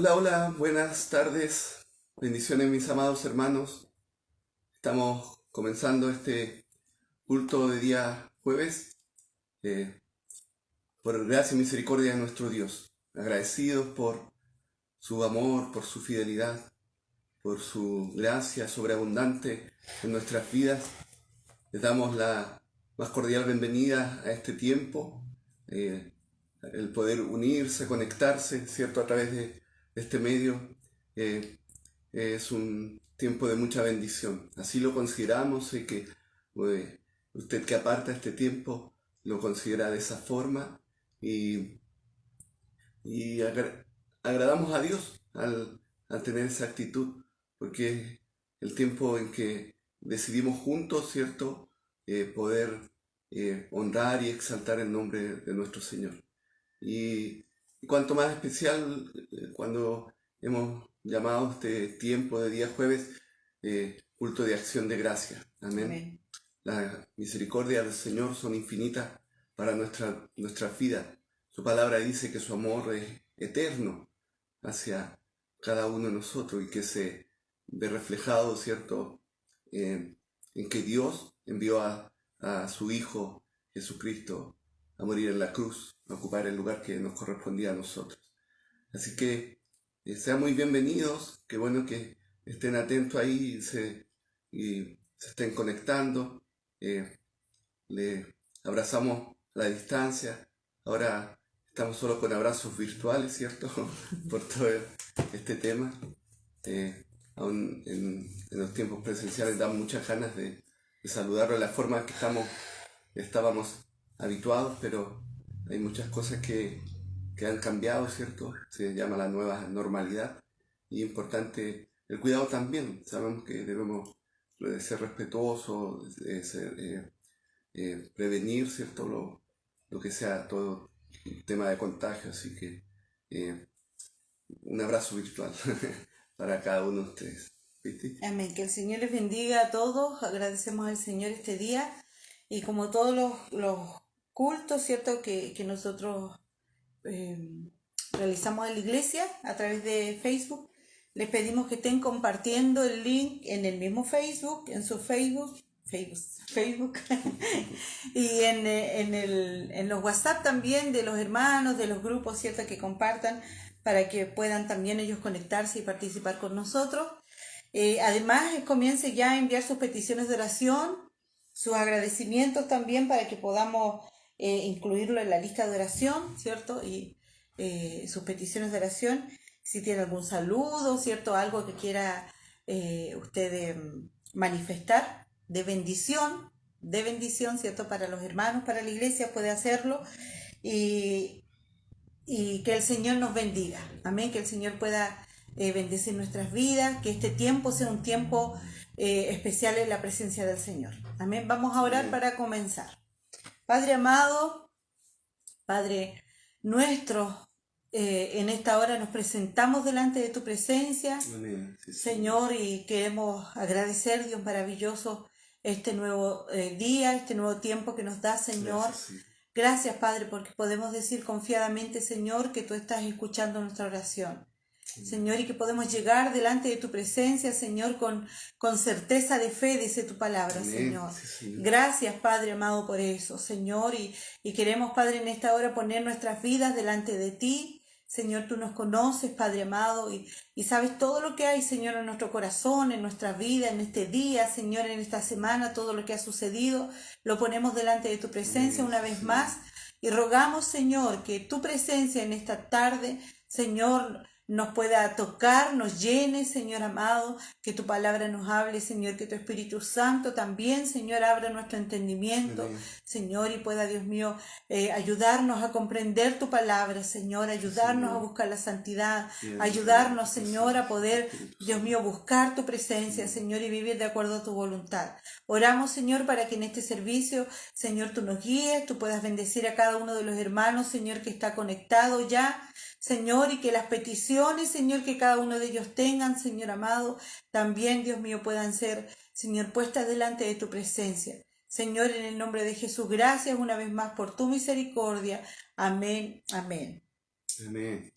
Hola, hola, buenas tardes. Bendiciones, mis amados hermanos. Estamos comenzando este culto de día jueves por gracia y misericordia de nuestro Dios. Agradecidos por su amor, por su fidelidad, por su gracia sobreabundante en nuestras vidas. Les damos la más cordial bienvenida a este tiempo, el poder unirse, conectarse, ¿cierto?, a través de este medio. Es un tiempo de mucha bendición. Así lo consideramos y que usted que aparta este tiempo lo considera de esa forma y, y agradamos a Dios al tener esa actitud, porque es el tiempo en que decidimos juntos, ¿cierto?, poder honrar y exaltar el nombre de nuestro Señor. Y cuanto más especial cuando hemos llamado este tiempo de día jueves culto de acción de gracia. Amén. Amén. Las misericordias del Señor son infinitas para nuestra vida. Su palabra dice que su amor es eterno hacia cada uno de nosotros y que se ve reflejado, ¿cierto?, en que Dios envió a su Hijo Jesucristo a morir en la cruz, a ocupar el lugar que nos correspondía a nosotros. Así que sean muy bienvenidos, qué bueno que estén atentos ahí y se estén conectando. Le abrazamos a la distancia. Ahora estamos solo con abrazos virtuales, ¿cierto? Por todo este tema. Aún en los tiempos presenciales dan muchas ganas de saludarlo de la forma que estábamos habituados, pero hay muchas cosas que han cambiado, ¿cierto? Se llama la nueva normalidad y es importante el cuidado también. Sabemos que debemos ser respetuosos, prevenir, ¿cierto? Lo que sea todo tema de contagio, así que un abrazo virtual para cada uno de ustedes. ¿Viste? Amén. Que el Señor les bendiga a todos. Agradecemos al Señor este día. Y como todos los cultos, ¿cierto? Que nosotros eh, realizamos en la iglesia a través de Facebook, les pedimos que estén compartiendo el link en el mismo Facebook, en su Facebook y en los WhatsApp también de los hermanos, de los grupos, ¿cierto? Que compartan para que puedan también ellos conectarse y participar con nosotros. Además, comience ya a enviar sus peticiones de oración, sus agradecimientos también para que podamos incluirlo en la lista de oración, ¿cierto? Y sus peticiones de oración, si tiene algún saludo, ¿cierto? Algo que quiera usted manifestar de bendición, ¿cierto? Para los hermanos, para la iglesia, puede hacerlo. Y, y que el Señor nos bendiga. Amén. Que el Señor pueda bendecir nuestras vidas, que este tiempo sea un tiempo especial en la presencia del Señor. Amén. Vamos a orar para comenzar. Padre amado, Padre nuestro, en esta hora nos presentamos delante de tu presencia, Amén. Sí, Señor, y queremos agradecer, Dios maravilloso, este nuevo día, este nuevo tiempo que nos da, Señor. Gracias, sí. Gracias, Padre, porque podemos decir confiadamente, Señor, que tú estás escuchando nuestra oración. Señor, y que podemos llegar delante de tu presencia, Señor, con certeza de fe, dice tu palabra, Amén. Señor. Sí, Señor. Gracias, Padre amado, por eso, Señor, y queremos, Padre, en esta hora poner nuestras vidas delante de ti. Señor, tú nos conoces, Padre amado, y sabes todo lo que hay, Señor, en nuestro corazón, en nuestra vida, en este día, Señor, en esta semana, todo lo que ha sucedido, lo ponemos delante de tu presencia una vez más y rogamos, Señor, que tu presencia en esta tarde, Señor, nos pueda tocar, nos llene, Señor amado, que tu palabra nos hable, Señor, que tu Espíritu Santo también, Señor, abra nuestro entendimiento, Amén. Señor, y pueda, Dios mío, ayudarnos a comprender tu palabra, Señor, ayudarnos a buscar la santidad, ayudarnos, Señor, a poder, Dios mío, buscar tu presencia, Señor, y vivir de acuerdo a tu voluntad. Oramos, Señor, para que en este servicio, Señor, tú nos guíes, tú puedas bendecir a cada uno de los hermanos, Señor, que está conectado ya, Señor, y que las peticiones, Señor, que cada uno de ellos tengan, Señor amado, también, Dios mío, puedan ser, Señor, puestas delante de tu presencia. Señor, en el nombre de Jesús, gracias una vez más por tu misericordia. Amén, amén. Amén.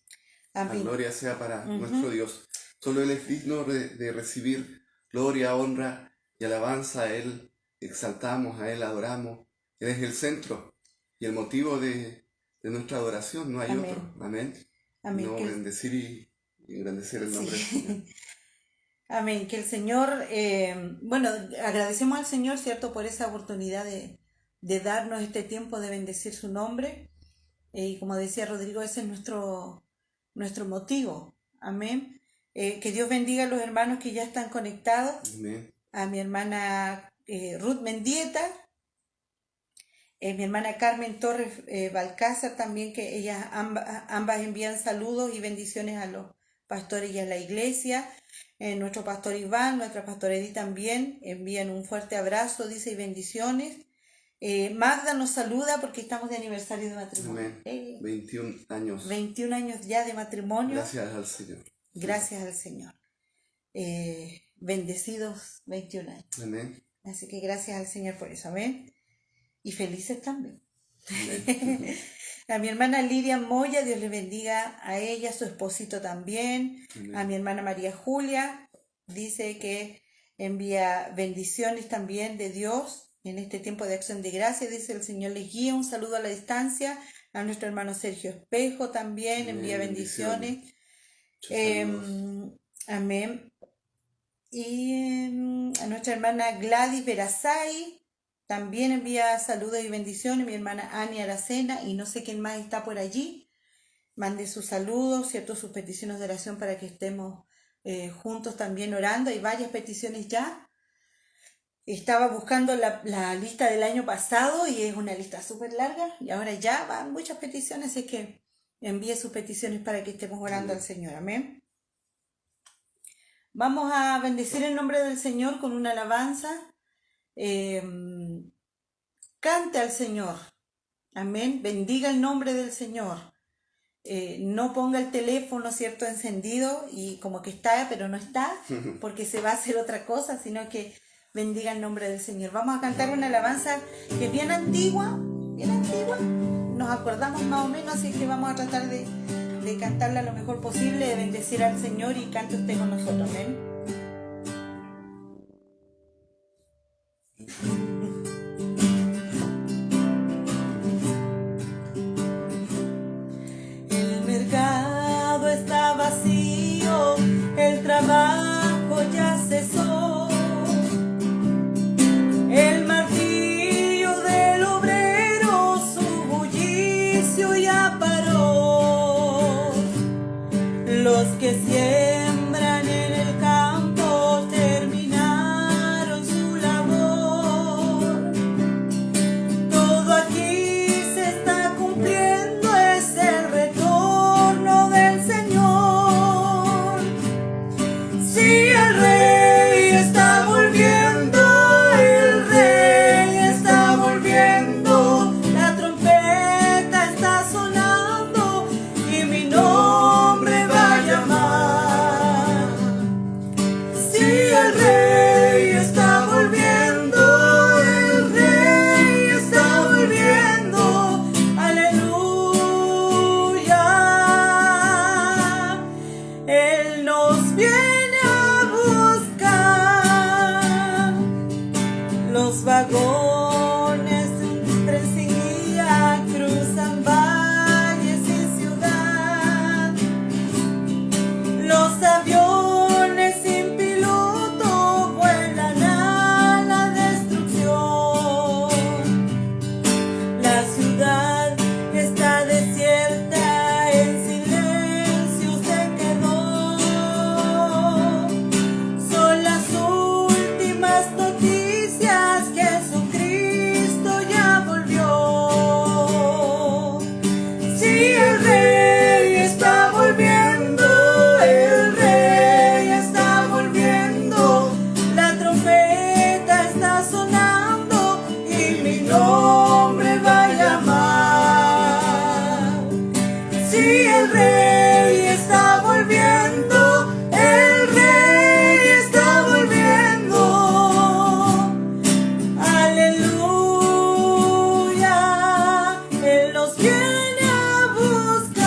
La Amén. gloria sea para nuestro Dios. Solo Él es digno de recibir gloria, honra y alabanza. A Él exaltamos, a Él adoramos. Él es el centro y el motivo de nuestra adoración. No hay Amén. otro. Amén. Amén. No bendecir y engrandecer el nombre del Señor. Amén. Que el Señor, bueno, agradecemos al Señor, ¿cierto?, por esa oportunidad de darnos este tiempo de bendecir su nombre. Y como decía Rodrigo, ese es nuestro motivo. Amén. Que Dios bendiga a los hermanos que ya están conectados. Amén. A mi hermana Ruth Mendieta, mi hermana Carmen Torres Balcázar también, que ellas ambas envían saludos y bendiciones a los pastores y a la iglesia. Nuestro pastor Iván, nuestra pastora Edith también envían un fuerte abrazo, dice, y bendiciones. Magda nos saluda porque estamos de aniversario de matrimonio. Amén. 21 años. 21 años ya de matrimonio. Gracias al Señor. Gracias al Señor. Bendecidos 21 años. Amén. Así que gracias al Señor por eso. Amén. Y felices también. Amén. A mi hermana Lidia Moya, Dios le bendiga a ella, a su esposito también. Amén. A mi hermana María Julia, dice que envía bendiciones también de Dios en este tiempo de acción de gracia. Dice, el Señor les guía. Un saludo a la distancia. A nuestro hermano Sergio Espejo también envía bendiciones. Amén. Y a nuestra hermana Gladys Verazay también envía saludos y bendiciones. Mi hermana Ani Aracena, y no sé quién más está por allí. Mande sus saludos, ¿cierto?, sus peticiones de oración para que estemos juntos también orando. Hay varias peticiones ya. Estaba buscando la lista del año pasado y es una lista súper larga. Y ahora ya van muchas peticiones, así que envíe sus peticiones para que estemos orando al Señor. Amén. Vamos a bendecir el nombre del Señor con una alabanza. Cante al Señor. Amén. Bendiga el nombre del Señor. No ponga el teléfono, ¿cierto?, encendido y como que está, pero no está, porque se va a hacer otra cosa, sino que bendiga el nombre del Señor. Vamos a cantar una alabanza que es bien antigua, nos acordamos más o menos, así que vamos a tratar de cantarla lo mejor posible, de bendecir al Señor, y cante usted con nosotros. Amén. El mercado está vacío, el trabajo ya cesó, el martillo del obrero su bullicio ya paró. Los que siembran en el campo terminaron su labor. Todo aquí se está cumpliendo, es el retorno del Señor. Sí, el Rey está volviendo, el Rey está volviendo. La trompeta está sonando y mi nombre va a llamar. Sí, el Rey está volviendo, el Rey está volviendo. Aleluya. Él nos viene a buscar. Los vagones de un tren sin guía cruzan valles y ciudad. Los aviones sin piloto vuelan a la destrucción. La ciudad está desierta, en silencio se quedó. Son las últimas noticias, Jesucristo ya volvió. Sí, el Rey está volviendo, el Rey está volviendo. La trompeta está sonando y mi nombre va a llamar. Sí, el Rey está volviendo, el Rey está volviendo. Aleluya, Él nos viene a buscar.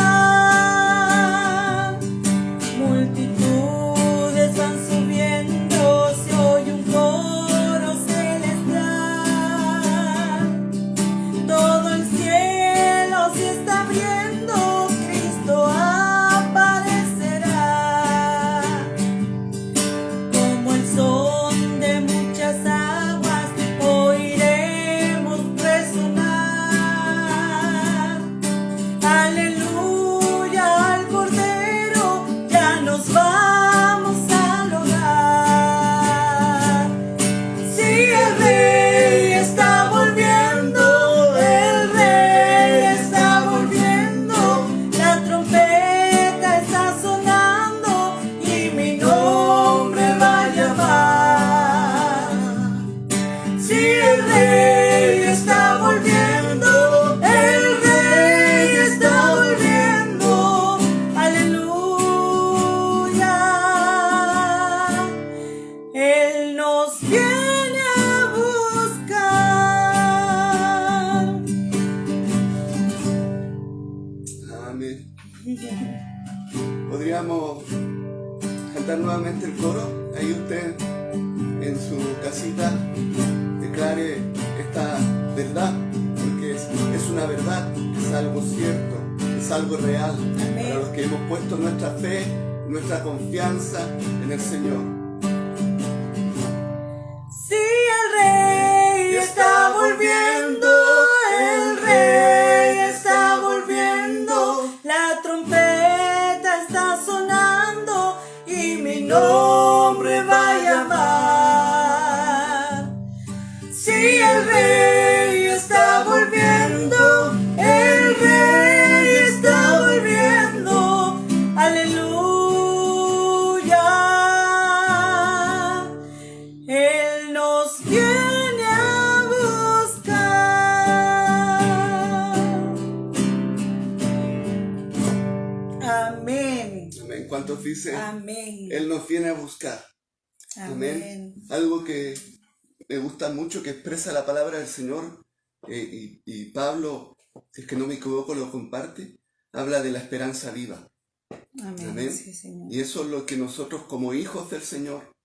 Podríamos cantar nuevamente el coro. Ahí usted en su casita declare esta verdad, porque es una verdad, es algo cierto, es algo real. Amén. Para los que hemos puesto nuestra fe, nuestra confianza en el Señor. Sí, el Rey está volviendo, el Rey está volviendo, la trompeta está sonando y mi nombre va a llamar. Sí, el Rey está volviendo, el Rey está volviendo, aleluya. Él nos viene a buscar. Amén. Amén. ¿Cuántos dicen? Amén. Él nos viene a buscar. Amén. Algo que me gusta mucho que expresa la palabra del Señor, y Pablo, si es que no me equivoco, lo comparte, habla de la esperanza viva. Amén. Amén. Sí, Señor. Y eso es lo que nosotros como hijos del Señor,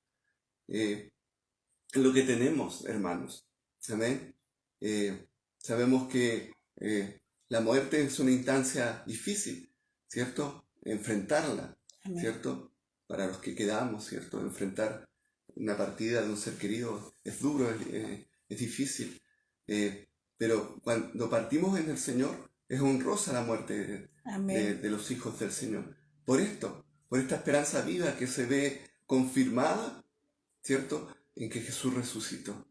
es lo que tenemos, hermanos. Amén. Sabemos que la muerte es una instancia difícil, ¿cierto? Enfrentarla, Amén. ¿cierto? Para los que quedamos, ¿cierto? Enfrentar una partida de un ser querido es duro, es difícil. Pero cuando partimos en el Señor, es honrosa la muerte Amén. de los hijos del Señor. Por esta esperanza viva que se ve confirmada, ¿cierto? En que Jesús resucitó.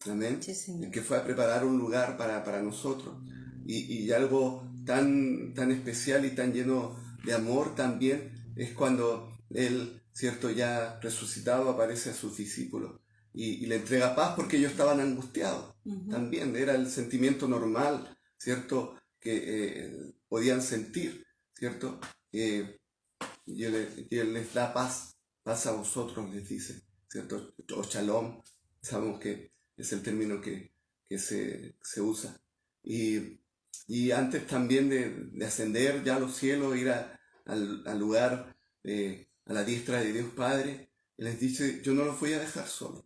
Amén. Sí, Señor. En que fue a preparar un lugar para nosotros. Y algo tan especial y tan lleno de amor también es cuando Él, ¿cierto? Ya resucitado, aparece a sus discípulos y le entrega paz porque ellos estaban angustiados. También era el sentimiento normal, ¿cierto? Que podían sentir, ¿cierto? Y él les da paz a vosotros, les dice, ¿cierto? O shalom, sabemos que es el término que se usa. Y antes también de ascender ya a los cielos, ir al lugar, a la diestra de Dios Padre, Él les dice, yo no los voy a dejar solos.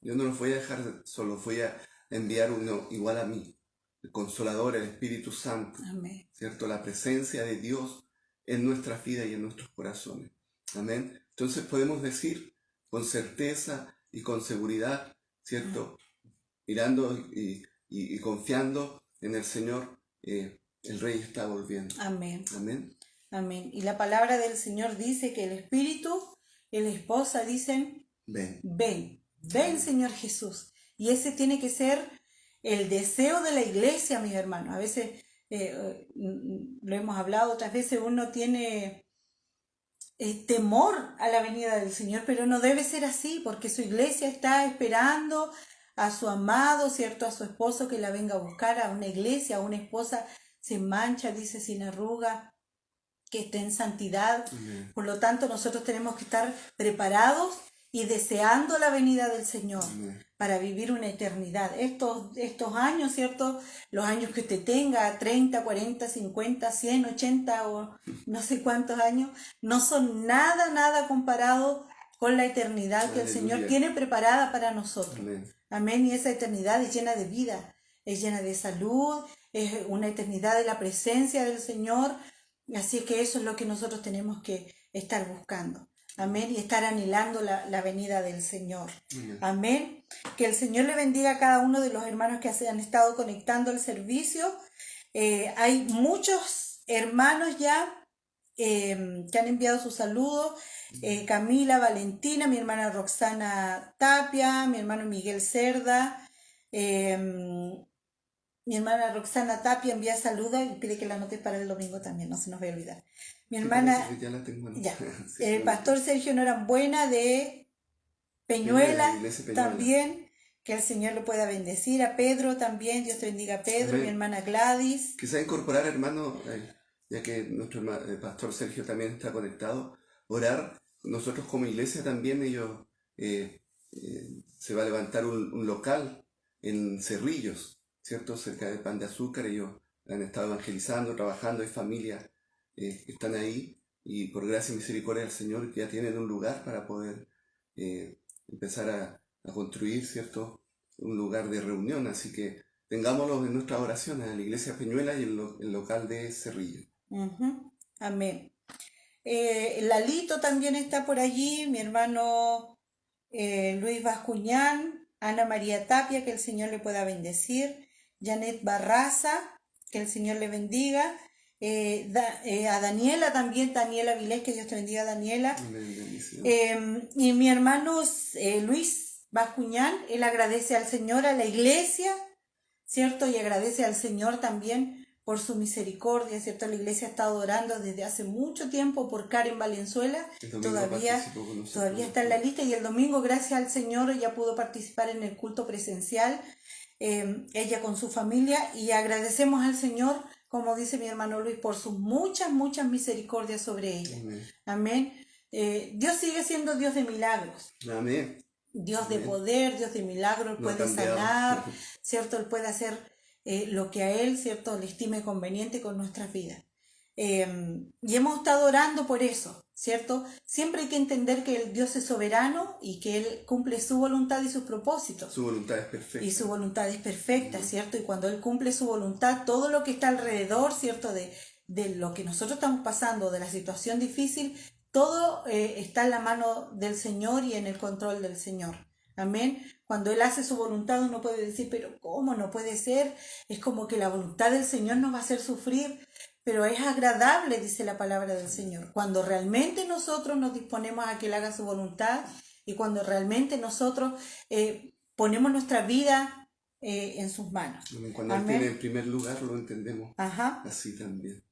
Yo no los voy a dejar solos, voy a enviar uno igual a mí, el Consolador, el Espíritu Santo. Amén. ¿Cierto? La presencia de Dios en nuestra vida y en nuestros corazones. Amén. Entonces podemos decir con certeza y con seguridad, ¿cierto? Mirando y confiando en el Señor, el Rey está volviendo. Amén. Amén. Amén. Y la palabra del Señor dice que el Espíritu y la esposa dicen, Ven. ven, ven Señor Jesús. Y ese tiene que ser el deseo de la iglesia, mis hermanos. A veces, lo hemos hablado otras veces, uno tiene temor a la venida del Señor, pero no debe ser así, porque su iglesia está esperando a su amado, ¿cierto? A su esposo que la venga a buscar, a una iglesia, a una esposa sin mancha, dice, sin arruga, que esté en santidad. Amén. Por lo tanto, nosotros tenemos que estar preparados y deseando la venida del Señor. Amén. Para vivir una eternidad. Estos años, ¿cierto? Los años que usted tenga, 30, 40, 50, 100, 80 o no sé cuántos años, no son nada comparado con la eternidad que el Señor tiene preparada para nosotros. Amén. Amén. Y esa eternidad es llena de vida, es llena de salud, es una eternidad de la presencia del Señor. Así que eso es lo que nosotros tenemos que estar buscando. Amén. Y estar anhelando la venida del Señor. Amén. Amén. Que el Señor le bendiga a cada uno de los hermanos que se han estado conectando al servicio. Hay muchos hermanos ya que han enviado sus saludos. Camila, Valentina, mi hermana Roxana Tapia, mi hermano Miguel Cerda. Mi hermana Roxana Tapia envía saludos y pide que la anote para el domingo también, no se nos va a olvidar. Mi hermana, ya la tengo. ya, Sí, el pastor Sergio Norambuena de Peñuela, Iglesia Peñuela. también, que el Señor lo pueda bendecir. A Pedro también, Dios te bendiga a Pedro. Amén. Mi hermana Gladys. Quizá incorporar, hermano, ya que nuestro pastor Sergio también está conectado, orar. Nosotros como iglesia también, ellos se va a levantar un local en Cerrillos, ¿cierto? Cerca de Pan de Azúcar. Ellos han estado evangelizando, trabajando, hay familias están ahí y por gracia y misericordia del Señor que ya tienen un lugar para poder empezar a construir, ¿cierto? Un lugar de reunión, así que tengámoslo en nuestras oraciones en la iglesia Peñuela y en el local de Cerrillo. Amén. Lalito también está por allí, mi hermano Luis Bascuñán, Ana María Tapia, que el Señor le pueda bendecir, Janet Barraza, que el Señor le bendiga, a Daniela también, Daniela Vilés, que Dios te bendiga, Daniela. Y mi hermano Luis Bascuñán, él agradece al Señor, a la iglesia, ¿cierto? Y agradece al Señor también por su misericordia, ¿cierto? La iglesia ha estado orando desde hace mucho tiempo por Karen Valenzuela, todavía está en la lista, y el domingo, gracias al Señor, ella pudo participar en el culto presencial, ella con su familia, y agradecemos al Señor, como dice mi hermano Luis, por sus muchas misericordias sobre ella. Amén. Dios sigue siendo Dios de milagros. Amén. Dios de poder, Dios de milagros, puede sanar, ¿cierto? Él puede hacer lo que a Él, ¿cierto?, le estime conveniente con nuestras vidas. Y hemos estado orando por eso, ¿cierto? Siempre hay que entender que el Dios es soberano y que Él cumple su voluntad y sus propósitos. Su voluntad es perfecta. Y su voluntad es perfecta, ¿cierto? Y cuando Él cumple su voluntad, todo lo que está alrededor, ¿cierto?, de lo que nosotros estamos pasando, de la situación difícil, todo está en la mano del Señor y en el control del Señor. Amén. Cuando Él hace su voluntad, uno puede decir, pero ¿cómo? No puede ser. Es como que la voluntad del Señor nos va a hacer sufrir, pero es agradable, dice la palabra del Señor. Cuando realmente nosotros nos disponemos a que Él haga su voluntad y cuando realmente nosotros ponemos nuestra vida en sus manos. Cuando Él tiene en primer lugar, lo entendemos. Así también.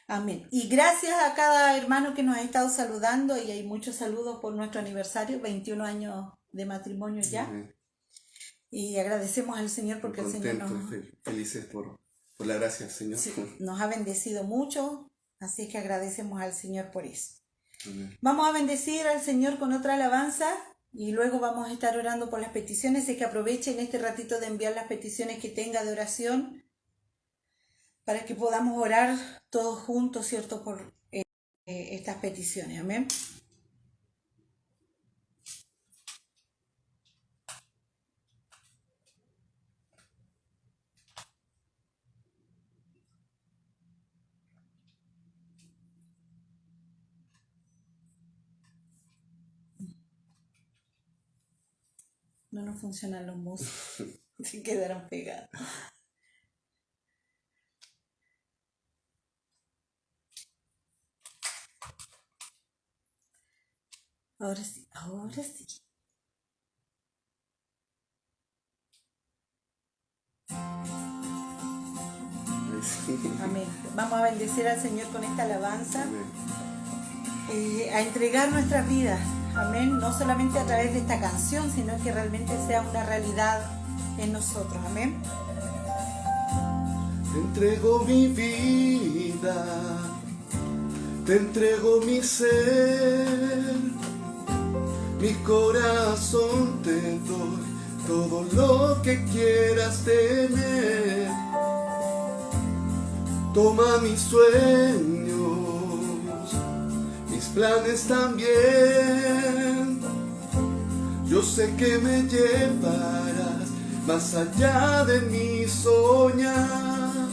Amén. Y gracias a cada hermano que nos ha estado saludando, y hay muchos saludos por nuestro aniversario, 21 años de matrimonio ya. Amén. Y agradecemos al Señor porque el Señor nos... felices por la gracia del Señor. Sí, nos ha bendecido mucho, así que agradecemos al Señor por eso. Amén. Vamos a bendecir al Señor con otra alabanza y luego vamos a estar orando por las peticiones, así que aprovechen este ratito de enviar las peticiones que tenga de oración para que podamos orar todos juntos, ¿cierto?, por estas peticiones. Amén. No nos funcionan los musos, se quedaron pegados. Ahora sí, ahora sí. Amén. Vamos a bendecir al Señor con esta alabanza, a entregar nuestras vidas. Amén. No solamente a través de esta canción, sino que realmente sea una realidad en nosotros. Amén. Te entrego mi vida, te entrego mi ser, mi corazón te doy, todo lo que quieras tener. Toma mis sueños, mis planes también. Yo sé que me llevarás más allá de mi soñar.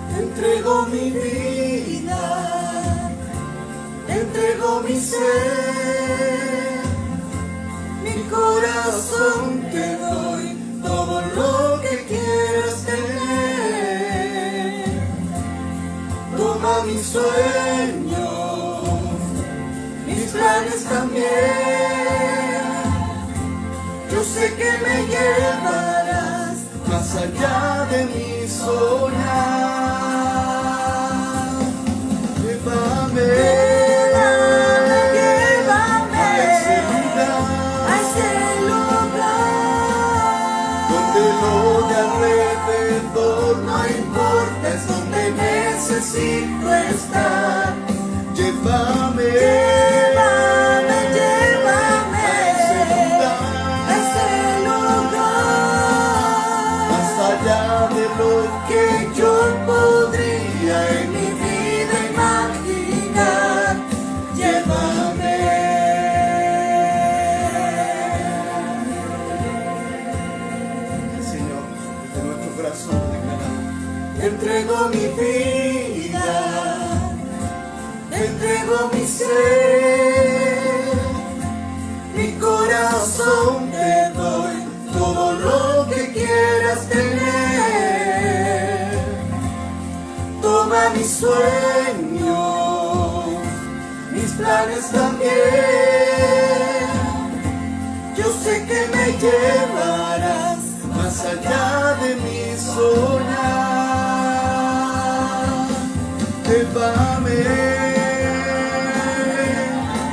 Te entrego mi vida, te entrego mi ser, mi corazón te doy, todo lo que quieras tener. Toma mis sueños, mis planes también. Yo sé que me llevarás más allá de mi soñar. Llévame. No importa, es donde necesito estar. Llévame, llévame, llévame a ese lugar, más allá de lo que yo corazón declaramos. Te entrego mi vida, te entrego mi ser, mi corazón te doy, todo lo que quieras tener. Toma mis sueños, mis planes también. Yo sé que me llevarás más allá de mi soñar. Llévame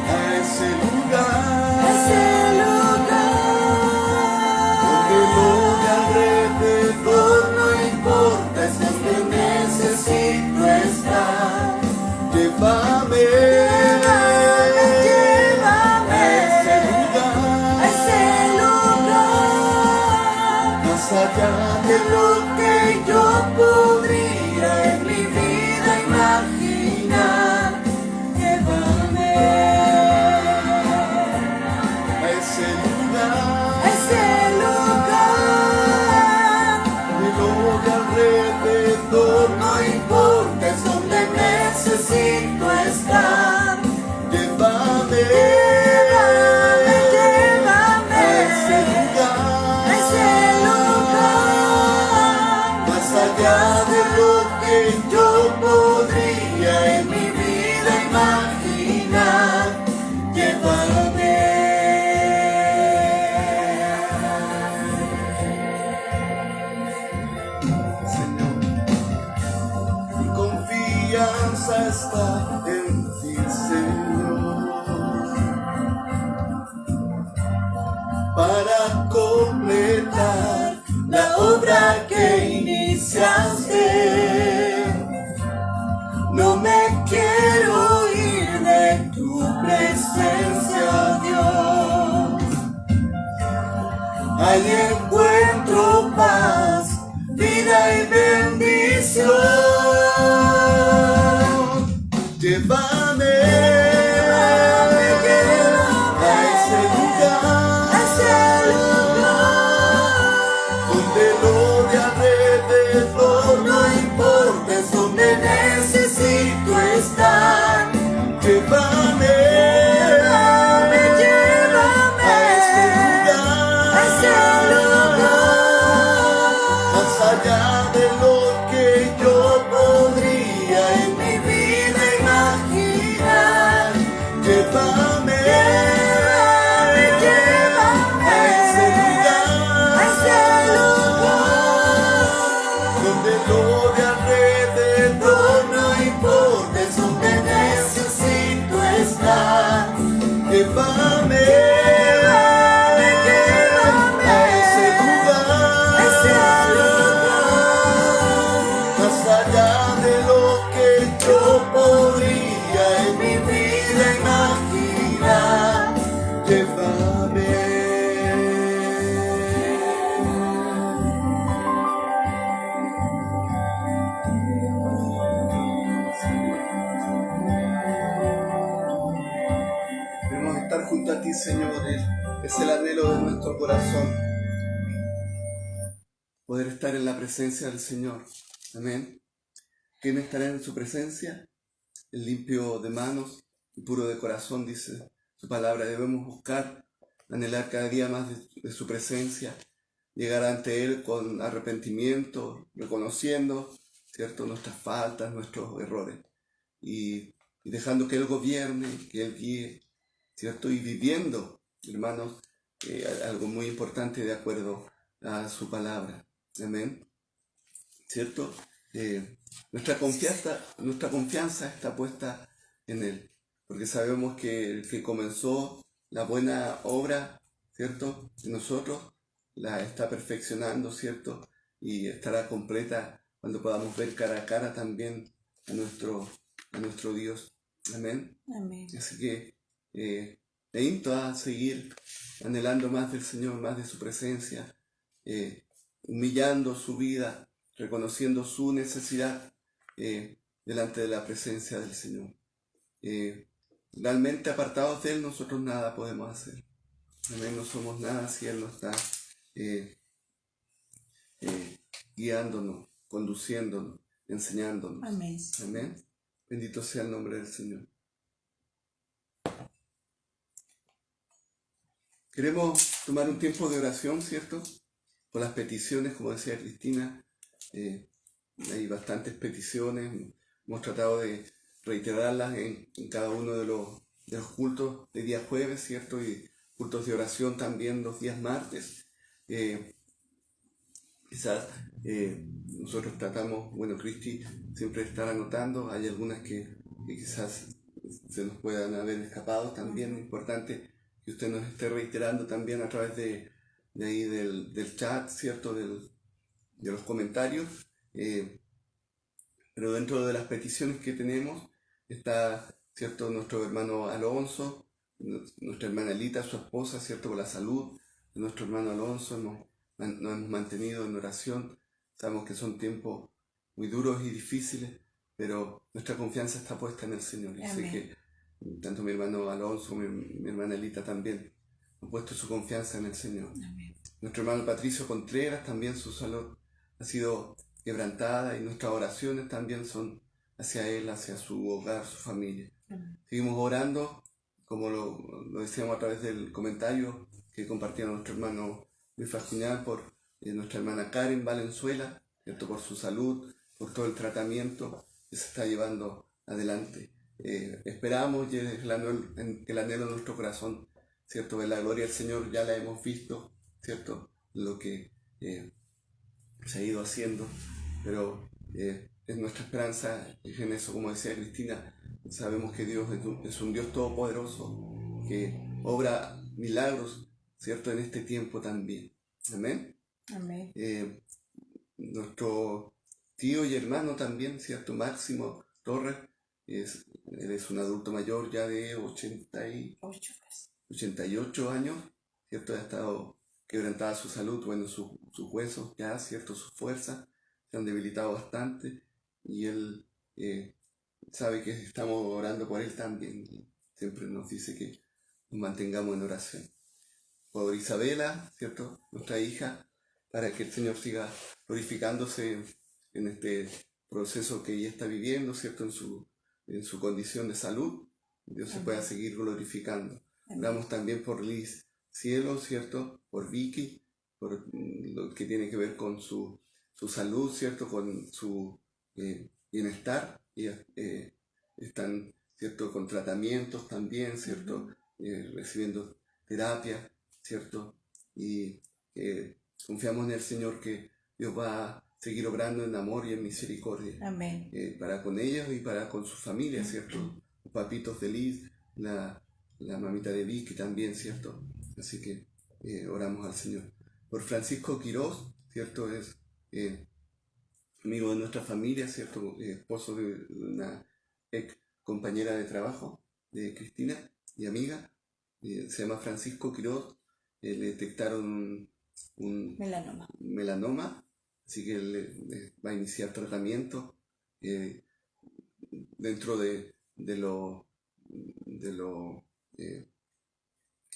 a ese lugar, donde lo de alrededor no importa, es donde necesito estar. Llévame a ese lugar, más allá de lo que yo podría en mi vida imaginar. Llévame a ese lugar, de lo de alrededor no importa, es donde necesito estar. Llévame a ese lugar, más allá de lo que yo podría en mi vida imaginar. Llévame. Señor, mi confianza está en ti, Señor, para completar la obra que iniciaste. No me quiero ir de tu presencia, Dios. Ahí encuentro paz, vida y bendición. Llévame a ese lugar, donde lo de alrededor no importa, es donde necesito estar. Llévame a ese lugar, más allá de lo que yo podría en mi vida imaginar. Llévame a ese lugar, donde lo de alrededor no importa, es donde necesito estar. Llévame a ese lugar, más allá de lo que yo podría en mi vida imaginar. Llévame. Queremos estar junto a ti, Señor. Es el anhelo de nuestro corazón, poder estar en la presencia del Señor. Amén. ¿Quién estará en su presencia? El limpio de manos y puro de corazón, dice su palabra. Debemos buscar, anhelar cada día más de su presencia, llegar ante Él con arrepentimiento, reconociendo, ¿cierto?, nuestras faltas, nuestros errores, y dejando que Él gobierne, que Él guíe, ¿cierto?, y viviendo, hermanos, algo muy importante de acuerdo a su palabra. Amén. ¿Cierto? Nuestra confianza está puesta en Él, porque sabemos que el que comenzó la buena obra, ¿cierto?, en nosotros, la está perfeccionando, ¿cierto?, y estará completa cuando podamos ver cara a cara también a nuestro Dios. Amén. Amén. Así que te invito a seguir anhelando más del Señor, más de su presencia, humillando su vida, reconociendo su necesidad delante de la presencia del Señor. Realmente apartados de Él nosotros nada podemos hacer. Amén. No somos nada si Él no está guiándonos, conduciéndonos, enseñándonos. Amén. Amén. Bendito sea el nombre del Señor. Queremos tomar un tiempo de oración, ¿cierto? Por las peticiones, como decía Cristina. Hay bastantes peticiones. Hemos tratado de reiterarlas en cada uno de los cultos de día jueves, ¿cierto? Y cultos de oración también los días martes. Quizás nosotros tratamos, bueno, Cristi siempre estar anotando. Hay algunas que quizás se nos puedan haber escapado también. Es importante que usted nos esté reiterando también a través de ahí del chat, ¿cierto? De los comentarios. Pero dentro de las peticiones que tenemos está, ¿cierto?, nuestro hermano Alonso, nuestra hermana Elita, su esposa, ¿cierto?, por la salud de nuestro hermano Alonso. Nos hemos mantenido en oración. Sabemos que son tiempos muy duros y difíciles, pero nuestra confianza está puesta en el Señor. Y sé que tanto mi hermano Alonso como mi hermana Elita también han puesto su confianza en el Señor. Amén. Nuestro hermano Patricio Contreras, también su salud ha sido quebrantada y nuestras oraciones también son hacia él, hacia su hogar, su familia. Seguimos orando, como lo decíamos a través del comentario que compartía nuestro hermano Luis Fascuñán, por nuestra hermana Karen Valenzuela, ¿cierto?, por su salud, por todo el tratamiento que se está llevando adelante. Esperamos, y es el anhelo de nuestro corazón, ¿cierto?, de la gloria del Señor. Ya la hemos visto, ¿cierto?, lo que se ha ido haciendo, pero es nuestra esperanza es en eso. Como decía Cristina, sabemos que Dios es un Dios todopoderoso, que obra milagros, ¿cierto?, en este tiempo también. Amén. Amén. Nuestro tío y hermano también, ¿cierto?, Máximo Torres, él es un adulto mayor ya de 88 años, ¿cierto? Ha estado quebrantada su salud, bueno, sus huesos ya, ¿cierto?, sus fuerzas se han debilitado bastante, y él sabe que estamos orando por él también, y siempre nos dice que nos mantengamos en oración. Por Isabela, ¿cierto?, nuestra hija, para que el Señor siga glorificándose en este proceso que ella está viviendo, ¿cierto?, en su condición de salud. Dios se pueda seguir glorificando. Oramos también por Liz Cielo, ¿cierto?, por Vicky, por lo que tiene que ver con su salud, ¿cierto?, con su bienestar. Ellas están, ¿cierto?, con tratamientos también, ¿cierto?, recibiendo terapia, ¿cierto? Y confiamos en el Señor que Dios va a seguir obrando en amor y en misericordia. Amén. Para con ellos y para con su familia, ¿cierto? Los papitos de Liz, la mamita de Vicky también, ¿cierto? Así que oramos al Señor. Por Francisco Quirós, ¿cierto? Es amigo de nuestra familia, ¿cierto? Esposo de una ex compañera de trabajo de Cristina y amiga. Se llama Francisco Quirós. Le detectaron un melanoma, así que él va a iniciar tratamiento dentro de lo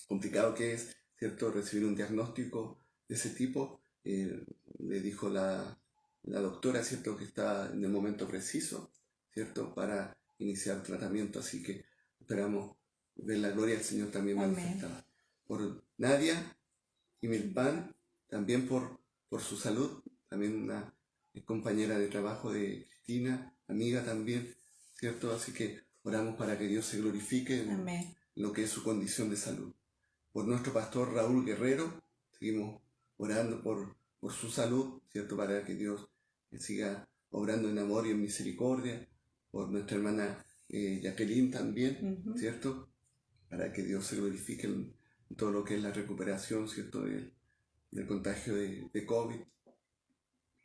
complicado que es, ¿cierto?, recibir un diagnóstico de ese tipo. Le dijo la doctora, ¿cierto?, que está en el momento preciso, ¿cierto?, para iniciar tratamiento, así que esperamos ver la gloria del Señor también manifestada. Por Nadia y Milpan, también por su salud, también una compañera de trabajo de Cristina, amiga también, ¿cierto? Así que oramos para que Dios se glorifique en lo que es su condición de salud. Por nuestro pastor Raúl Guerrero, seguimos orando por su salud, ¿cierto?, para que Dios siga obrando en amor y en misericordia. Por nuestra hermana Jacqueline también, ¿cierto?, para que Dios se glorifique en todo lo que es la recuperación, ¿cierto?, del contagio de COVID,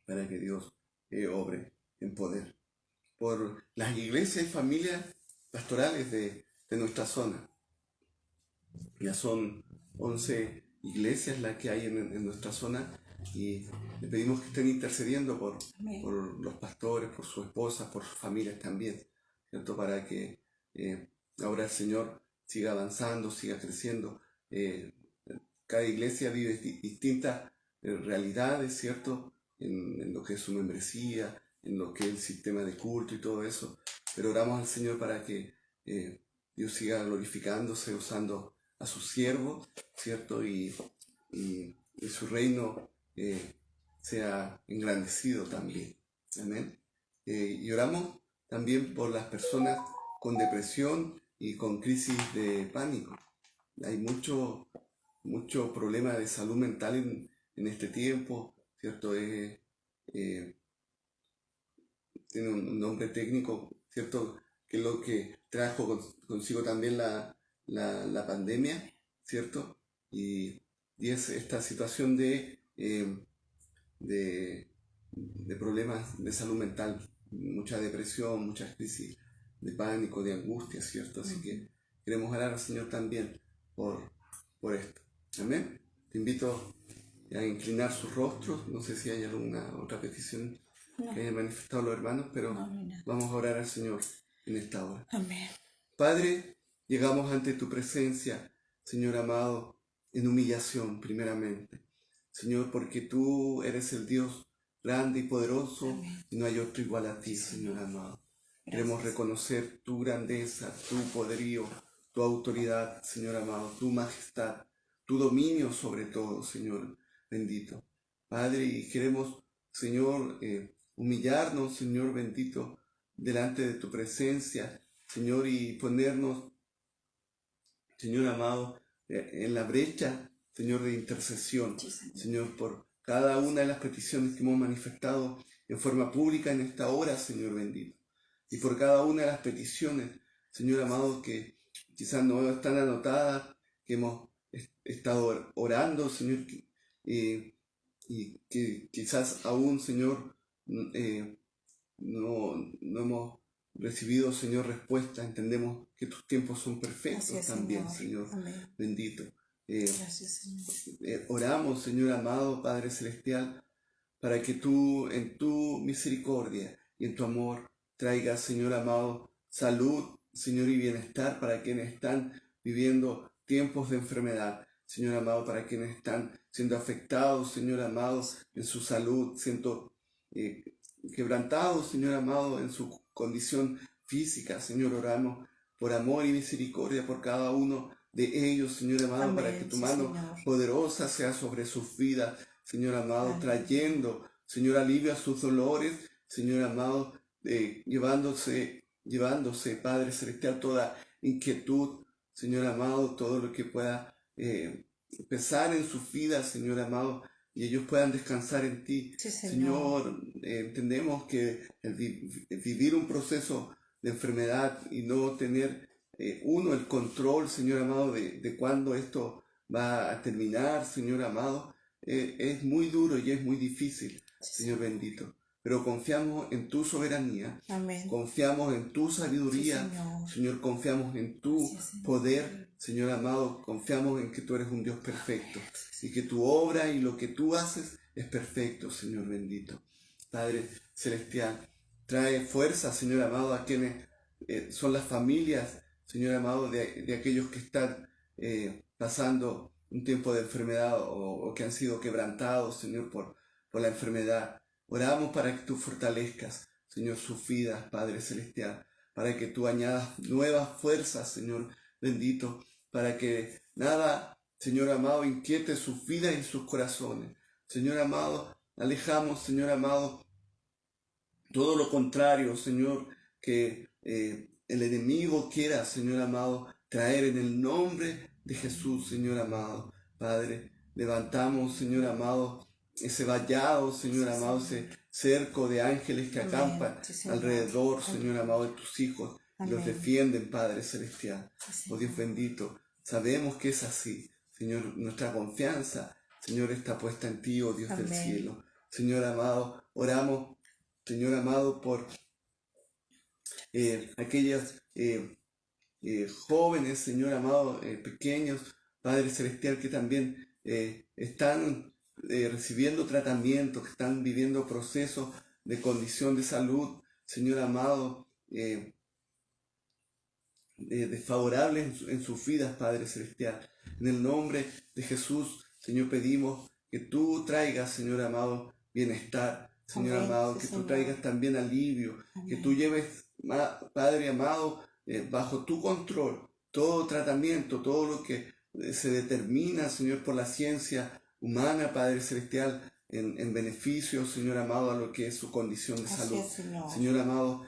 para que Dios obre en poder. Por las iglesias y familias pastorales de nuestra zona. Ya son 11 iglesias las que hay en nuestra zona, y le pedimos que estén intercediendo por los pastores, por sus esposas, por sus familias también, ¿cierto?, para que ahora el Señor siga avanzando, siga creciendo. Cada iglesia vive distintas realidades, ¿cierto? en lo que es su membresía, en lo que es el sistema de culto y todo eso. Pero oramos al Señor para que Dios siga glorificándose usando a sus siervos, ¿cierto? Y su reino sea engrandecido también. Amén. Y oramos también por las personas con depresión y con crisis de pánico. Hay mucho problema de salud mental en este tiempo, ¿cierto? Tiene un nombre técnico, ¿cierto? Que es lo que trajo consigo también la pandemia, ¿cierto? Y es esta situación de problemas de salud mental, mucha depresión, muchas crisis de pánico, de angustia, ¿cierto? Así que queremos orar al Señor también por esto. Amén. Te invito a inclinar sus rostros. No sé si hay alguna otra petición que hayan manifestado los hermanos, pero vamos a orar al Señor en esta hora. Amén. Padre, llegamos ante tu presencia, Señor amado, en humillación primeramente. Señor, porque tú eres el Dios grande y poderoso. Amén. Y no hay otro igual a ti, Señor amado. Queremos reconocer tu grandeza, tu poderío, tu autoridad, Señor amado, tu majestad, tu dominio sobre todo, Señor bendito. Padre, y queremos, Señor, humillarnos, Señor bendito, delante de tu presencia, Señor, y ponernos, Señor amado, en la brecha, Señor, de intercesión, sí, Señor, por cada una de las peticiones que hemos manifestado en forma pública en esta hora, Señor bendito. Y por cada una de las peticiones, Señor amado, que quizás no están anotadas, que hemos estado orando, Señor, y que quizás aún, Señor, no hemos recibido, Señor, respuesta. Entendemos que tus tiempos son perfectos. Gracias, también, Señor bendito. Gracias, Señor. Oramos, Señor amado, Padre Celestial, para que tú, en tu misericordia y en tu amor, traigas, Señor amado, salud, Señor, y bienestar para quienes están viviendo tiempos de enfermedad. Señor amado, para quienes están siendo afectados, Señor amado, en su salud, siendo quebrantados, Señor amado, en su condición física. Señor, oramos por amor y misericordia por cada uno de ellos, Señor amado. Amén. Para que tu mano poderosa sea sobre sus vidas, Señor amado. Amén. Trayendo, Señor, alivio a sus dolores, Señor amado, llevándose, Padre Celestial, toda inquietud, Señor amado, todo lo que pueda pesar en sus vidas, Señor amado, y ellos puedan descansar en ti. Sí, Señor, entendemos que el vivir un proceso de enfermedad y no tener el control, Señor amado, de cuándo esto va a terminar, Señor amado, es muy duro y es muy difícil, sí, Señor bendito. Pero confiamos en tu soberanía. Amén. Confiamos en tu sabiduría, sí, Señor, confiamos en tu poder, Señor amado, confiamos en que tú eres un Dios perfecto y que tu obra y lo que tú haces es perfecto, Señor bendito. Padre Celestial, trae fuerza, Señor amado, a quienes son las familias, Señor amado, de aquellos que están pasando un tiempo de enfermedad o que han sido quebrantados, Señor, por la enfermedad. Oramos para que tú fortalezcas, Señor, sus vidas, Padre Celestial, para que tú añadas nuevas fuerzas, Señor bendito, para que nada, Señor amado, inquiete sus vidas y sus corazones. Señor amado, alejamos, Señor amado, todo lo contrario, Señor, que el enemigo quiera, Señor amado, traer en el nombre de Jesús, Señor amado. Padre, levantamos, Señor amado, ese vallado, Señor amado, ese cerco de ángeles que acampan alrededor, Señor amado, de tus hijos, y los defienden, Padre Celestial. Oh Dios bendito, sabemos que es así, Señor, nuestra confianza, Señor, está puesta en ti, oh Dios del cielo. Señor amado, oramos, Señor amado, por aquellas jóvenes, Señor amado, pequeños, Padre Celestial, que también están recibiendo tratamiento, que están viviendo procesos de condición de salud, Señor amado, desfavorables en sus vidas, Padre Celestial. En el nombre de Jesús, Señor, pedimos que tú traigas, Señor amado, bienestar, Señor Amén. amado, Sí, que tú Señor. traigas también alivio, que Amén. tú lleves, Padre amado, bajo tu control todo tratamiento, todo lo que se determina, Señor, por la ciencia humana, Padre Celestial, en beneficio, Señor amado, a lo que es su condición de Así salud. es, Señor. Señor amado,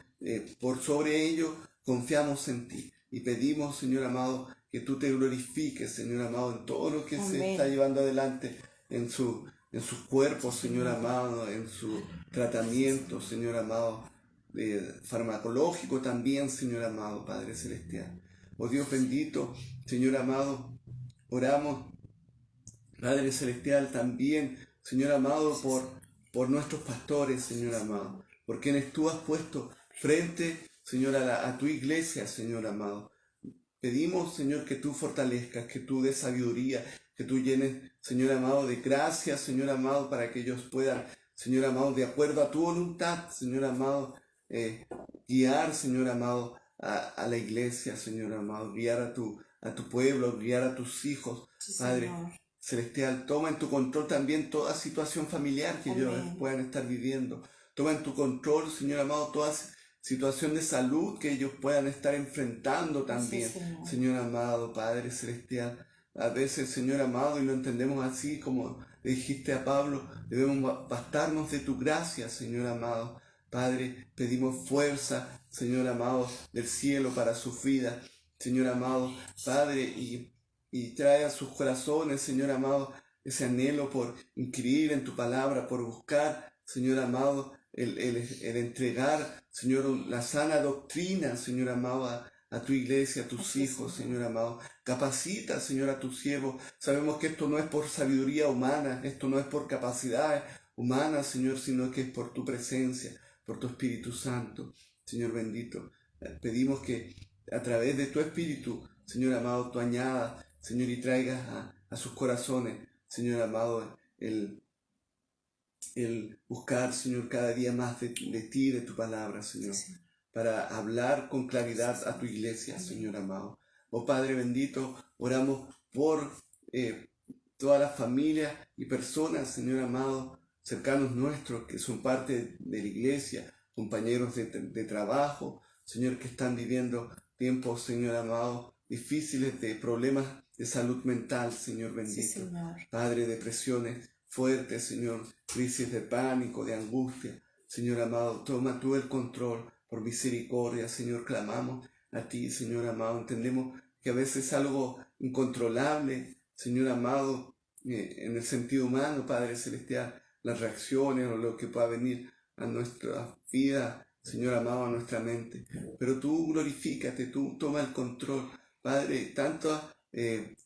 por sobre ello confiamos en ti y pedimos, Señor amado, que tú te glorifiques, Señor amado, en todo lo que se Amén. está llevando adelante en sus cuerpos, Sí, Señor Señor. amado, en su tratamiento, Señor amado, farmacológico también, Señor amado, Padre Celestial. Oh Dios bendito, Señor amado, oramos, Padre Celestial, también, Señor amado, por nuestros pastores, Señor amado, por quienes tú has puesto frente, Señor, a tu iglesia, Señor amado. Pedimos, Señor, que tú fortalezcas, que tú des sabiduría, que tú llenes, Señor amado, de gracia, Señor amado, para que ellos puedan, Señor amado, de acuerdo a tu voluntad, Señor amado, guiar, Señor amado, a la iglesia, Señor amado, guiar a tu pueblo, guiar a tus hijos, Sí, Padre Señor. Celestial. Toma en tu control también toda situación familiar que ellos Amén. puedan estar viviendo. Toma en tu control, Señor amado, toda situación de salud que ellos puedan estar enfrentando Así también, es, Señor. Señor amado, Padre Celestial. A veces, Señor amado, y lo entendemos así, como le dijiste a Pablo, debemos bastarnos de tu gracia, Señor amado. Padre, pedimos fuerza, Señor amado, del cielo para sus vidas, Señor amado, Padre, y trae a sus corazones, Señor amado, ese anhelo por inquirir en tu palabra, por buscar, Señor amado, el entregar, Señor, la sana doctrina, Señor amado, a tu iglesia, a tus Así es, hijos, Señor. Señor amado. Capacita, Señor, a tus siervos. Sabemos que esto no es por sabiduría humana, esto no es por capacidades humanas, Señor, sino que es por tu presencia, por tu Espíritu Santo, Señor bendito. Pedimos que a través de tu Espíritu, Señor amado, tú añadas, Señor, y traigas a sus corazones, Señor amado, el buscar, Señor, cada día más de ti, de tu palabra, Señor, Sí, Señor. para hablar con claridad a tu iglesia, Amén. Señor amado. Oh Padre bendito, oramos por todas las familias y personas, Señor amado, cercanos nuestros que son parte de la iglesia, compañeros de trabajo, Señor, que están viviendo tiempos, Señor amado, difíciles de problemas de salud mental, Señor Sí, bendito. Señor. Padre, depresiones fuertes, Señor, crisis de pánico, de angustia. Señor amado, toma tú el control por misericordia, Señor, clamamos a ti, Señor amado. Entendemos que a veces es algo incontrolable, Señor amado, en el sentido humano, Padre Celestial, las reacciones o lo que pueda venir a nuestra vida, Señor amado, a nuestra mente. Pero tú glorifícate, tú toma el control. Padre, tantos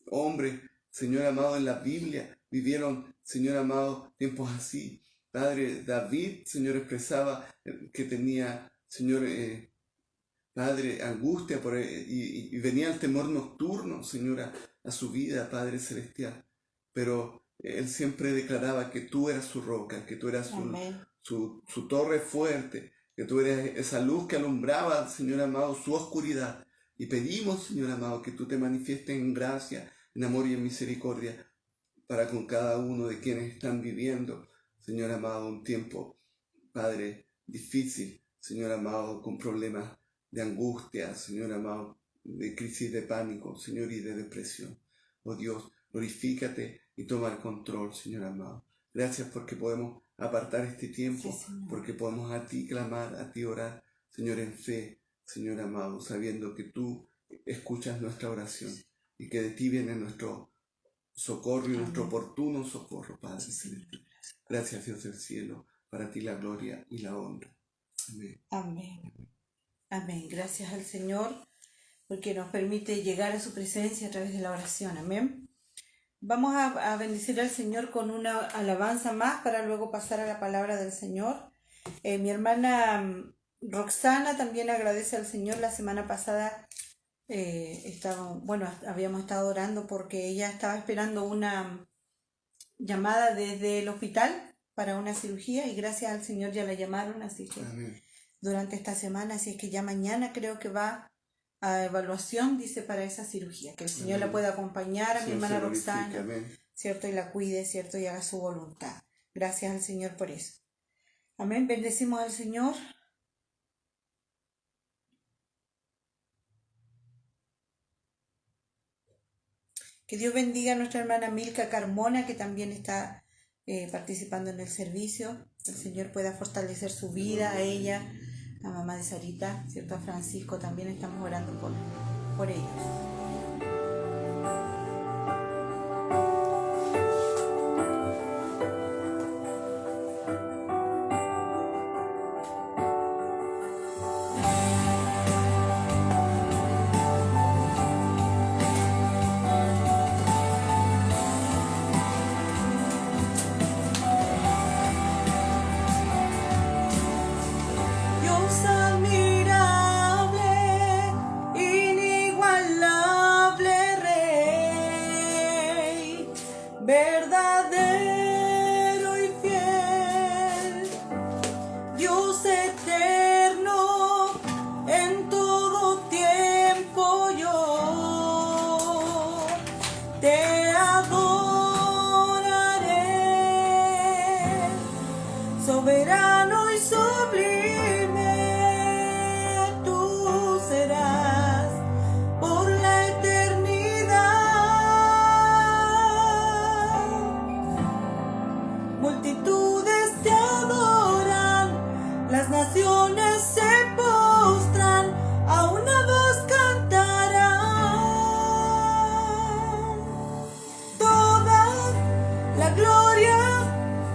hombres, Señor amado, en la Biblia vivieron, Señor amado, tiempos así. Padre, David, Señor, expresaba que tenía, Señor, Padre, angustia y venía el temor nocturno, Señor, a su vida, Padre Celestial. Pero él siempre declaraba que tú eras su roca, que tú eras Amén. su torre fuerte, que tú eres esa luz que alumbraba, Señor amado, su oscuridad. Y pedimos, Señor amado, que tú te manifiestes en gracia, en amor y en misericordia para con cada uno de quienes están viviendo, Señor amado, un tiempo, Padre, difícil, Señor amado, con problemas de angustia, Señor amado, de crisis de pánico, Señor, y de depresión. Oh Dios, glorifícate y toma el control, Señor amado. Gracias porque podemos apartar este Sí, tiempo, Señor. porque podemos a ti clamar, a ti orar, Señor, en fe, Señor amado, sabiendo que tú escuchas nuestra oración y que de ti viene nuestro socorro y nuestro Amén. oportuno socorro, Padre Sí, Señor. Celestial. Gracias, Dios del cielo, para ti la gloria y la honra. Amén. Amén. Amén. Gracias al Señor porque nos permite llegar a su presencia a través de la oración. Amén. Vamos a bendecir al Señor con una alabanza más para luego pasar a la palabra del Señor. Mi hermana Roxana también agradece al Señor. La semana pasada habíamos estado orando porque ella estaba esperando una llamada desde el hospital para una cirugía y gracias al Señor ya la llamaron, así que Amén. durante esta semana, así es que ya mañana creo que va a evaluación, dice, para esa cirugía, que el Señor la Amén. pueda acompañar a mi Señor, hermana se glorifique. Roxana, Amén. ¿cierto? Y la cuide, ¿cierto? Y haga su voluntad. Gracias al Señor por eso. Amén. Bendecimos al Señor. Que Dios bendiga a nuestra hermana Milka Carmona, que también está participando en el servicio. El Señor pueda fortalecer su vida, a ella, a mamá de Sarita, ¿cierto? A Francisco también estamos orando por ellos. Verdadero y fiel, Dios eterno, en todo tiempo yo te adoraré, soberano y sublime, tú serás por la eternidad. Multitudes te adoran, las naciones se postran, a una voz cantarán. Toda la gloria,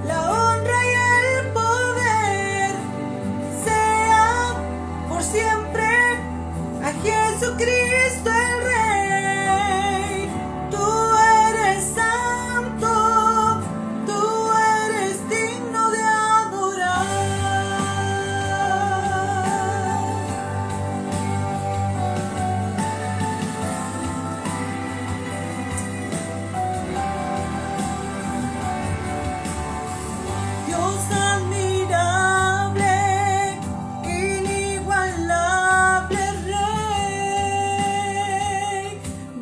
la honra y el poder sea por siempre a Jesucristo el Rey. Tú eres santo, tú eres digno de adorar. Dios admirable, inigualable Rey,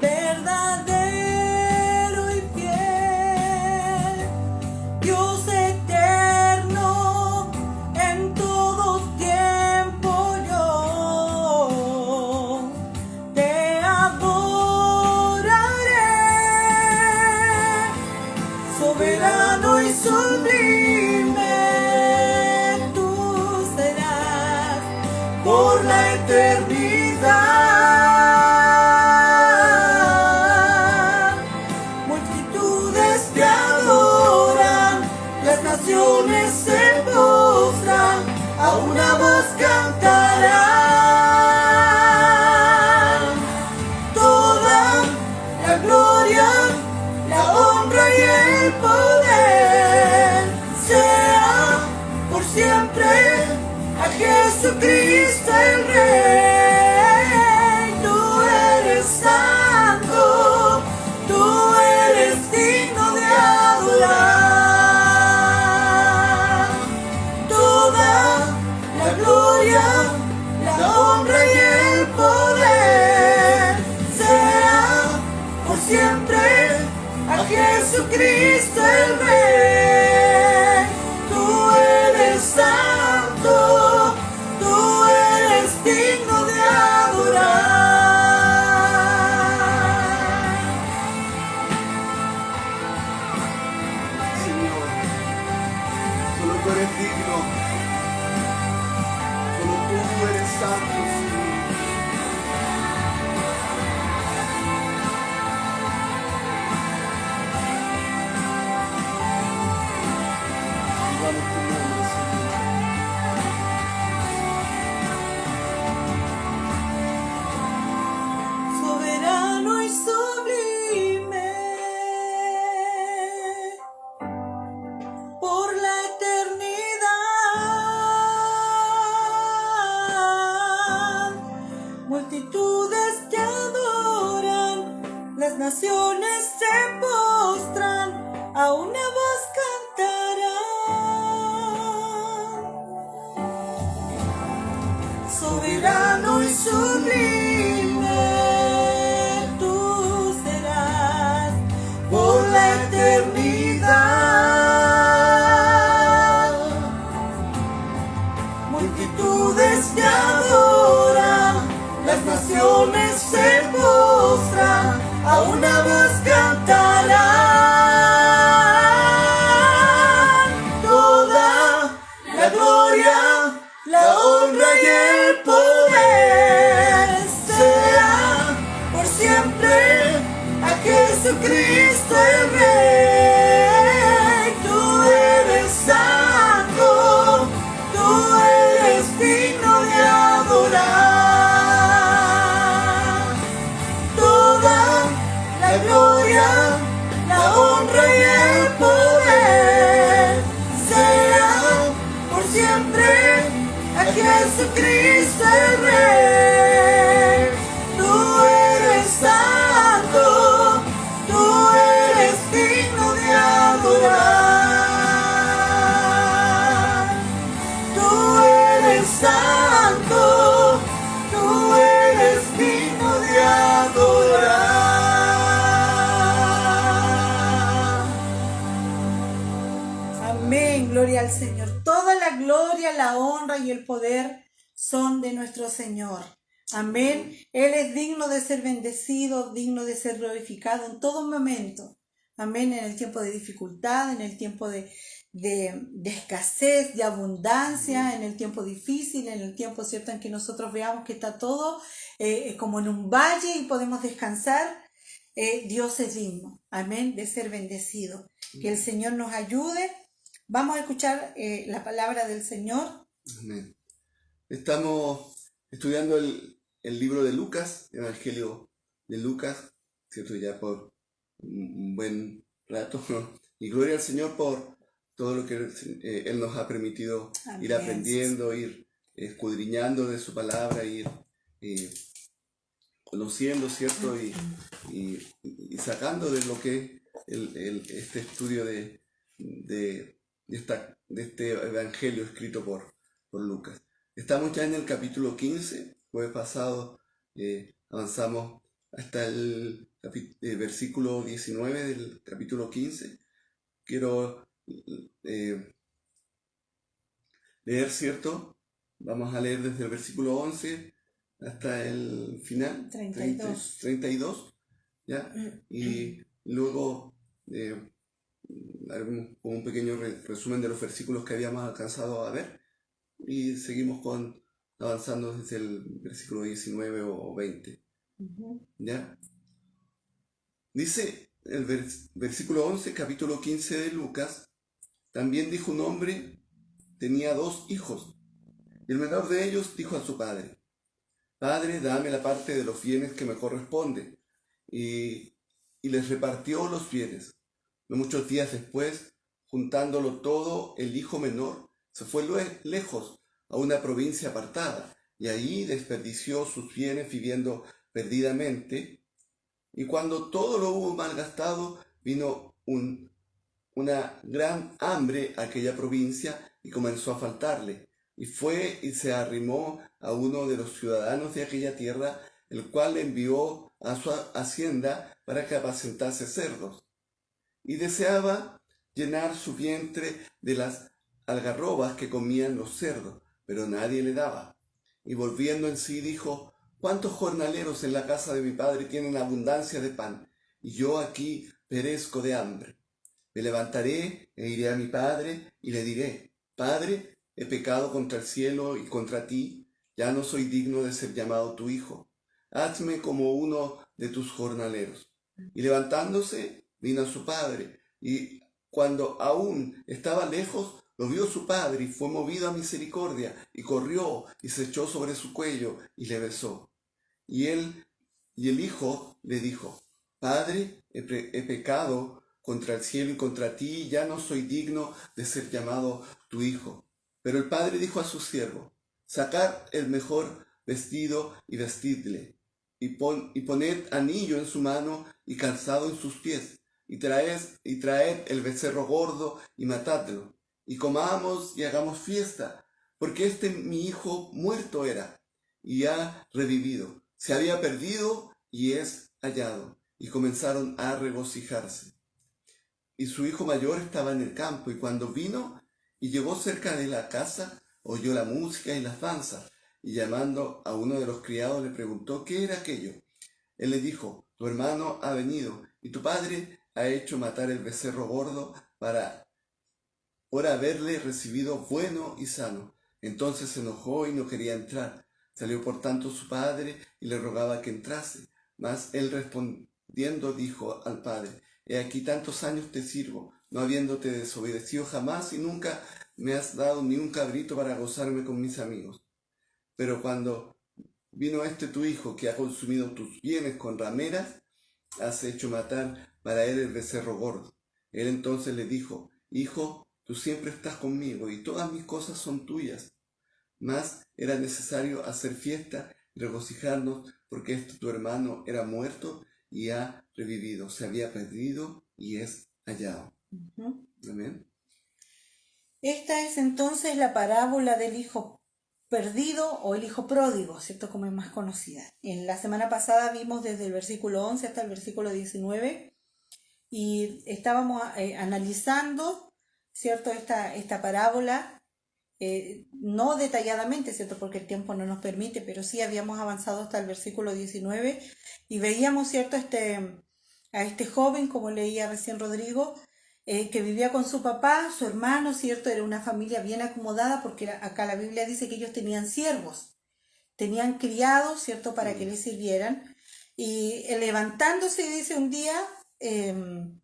verdadero y fiel, Dios eterno, en todo tiempo yo te adoraré, soberano y sublime, tú serás por la eternidad. Multitudes te adoran, las naciones se postran, a una voz cantarán. Toda la gloria, la honra y el poder sea por siempre a Jesucristo el Rey. Tú eres santo, tú eres digno de adorar. Toda la gloria, la honra y el poder sea por siempre a Jesucristo el Rey. Tú eres santo, tú eres digno de adorar. Señor, solo tú eres digno, solo tú eres santo, Señor. Alabamos tu nombre, Señor. Soberano y sublime, por la eternidad. Multitudes te adoran, las naciones se postran, a una voz cantarán. Soberano y sublime, tú serás por la eternidad. multitudes te adoran, las naciones se postran, a una voz cantarán. Toda la gloria, la honra y el poder será por siempre a Jesucristo el Rey. Tú eres santo, tú eres digno de adorar. Toda la gloria, la honra y el poder será por siempre a Jesucristo el Rey. Tú eres santo, tú eres digno de adorar. Tú eres santo, tú eres digno de adorar. Amén, gloria al Señor. Toda la gloria, la honra y el poder son de nuestro Señor. Amén. Él es digno de ser bendecido, digno de ser glorificado en todo momento. Amén. En el tiempo de dificultad, en el tiempo de escasez, de abundancia, en el tiempo difícil, en el tiempo, ¿cierto?, en que nosotros veamos que está todo como en un valle y podemos descansar. Dios es digno, amén, de ser bendecido. Que el Señor nos ayude. Vamos a escuchar la palabra del Señor. Amén. Estamos estudiando el libro de Lucas, el Evangelio de Lucas, ¿cierto? Ya por un buen rato. Y gloria al Señor por todo lo que Él nos ha permitido ir aprendiendo, ir escudriñando de su palabra, ir conociendo, ¿cierto? Y sacando de lo que este estudio de este Evangelio escrito por Lucas. Estamos ya en el capítulo 15, jueves pasado avanzamos hasta el versículo 19 del capítulo 15. Quiero leer, ¿cierto? Vamos a leer desde el versículo 11 hasta el final, 32, ¿ya? Y luego haremos un pequeño resumen de los versículos que habíamos alcanzado a ver y seguimos avanzando desde el versículo 19 o 20. ¿Ya? Dice el versículo 11, capítulo 15 de Lucas: también dijo un hombre, tenía 2 hijos, y el menor de ellos dijo a su padre: Padre, dame la parte de los bienes que me corresponde. Y les repartió los bienes. No muchos días después, juntándolo todo, el hijo menor se fue lejos a una provincia apartada, y allí desperdició sus bienes viviendo perdidamente. Y cuando todo lo hubo malgastado, vino una gran hambre a aquella provincia y comenzó a faltarle. Y fue y se arrimó a uno de los ciudadanos de aquella tierra, el cual le envió a su hacienda para que apacentase cerdos. Y deseaba llenar su vientre de las algarrobas que comían los cerdos, pero nadie le daba. Y volviendo en sí dijo: ¿Cuántos jornaleros en la casa de mi padre tienen abundancia de pan, y yo aquí perezco de hambre? Me levantaré e iré a mi padre y le diré: Padre, he pecado contra el cielo y contra ti, ya no soy digno de ser llamado tu hijo. Hazme como uno de tus jornaleros. Y levantándose, vino a su padre, y cuando aún estaba lejos, lo vio su padre, y fue movido a misericordia, y corrió, y se echó sobre su cuello, y le besó. Y el hijo le dijo: Padre, he pecado contra el cielo y contra ti, y ya no soy digno de ser llamado tu hijo. Pero el padre dijo a su siervo: Sacad el mejor vestido y vestidle, y poned anillo en su mano y calzado en sus pies, y traed el becerro gordo y matadlo, y comamos y hagamos fiesta, porque mi hijo muerto era, y ha revivido, se había perdido y es hallado. Y comenzaron a regocijarse. Y su hijo mayor estaba en el campo, y cuando vino y llegó cerca de la casa, oyó la música y las danzas, y llamando a uno de los criados le preguntó qué era aquello. Él le dijo: tu hermano ha venido, y tu padre ha hecho matar el becerro gordo para ahora haberle recibido bueno y sano. Entonces se enojó y no quería entrar. Salió por tanto su padre y le rogaba que entrase. Mas él respondiendo dijo al padre: he aquí tantos años te sirvo, no habiéndote desobedecido jamás, y nunca me has dado ni un cabrito para gozarme con mis amigos. Pero cuando vino tu hijo, que ha consumido tus bienes con rameras, has hecho matar para él el becerro gordo. Él entonces le dijo: hijo, tú siempre estás conmigo, y todas mis cosas son tuyas. Mas era necesario hacer fiesta y regocijarnos, porque tu hermano era muerto y ha revivido, se había perdido y es hallado. Amén. Esta es entonces la parábola del hijo perdido o el hijo pródigo, ¿cierto? Como es más conocida. En la semana pasada vimos desde el versículo 11 hasta el versículo 19 y estábamos analizando, ¿cierto? Esta parábola, no detalladamente, ¿cierto? Porque el tiempo no nos permite, pero sí habíamos avanzado hasta el versículo 19 y veíamos, ¿cierto? A este joven, como leía recién Rodrigo, que vivía con su papá, su hermano, ¿cierto? Era una familia bien acomodada, porque acá la Biblia dice que ellos tenían siervos, tenían criados, ¿cierto? Para que les sirvieran. Y levantándose, dice un día, el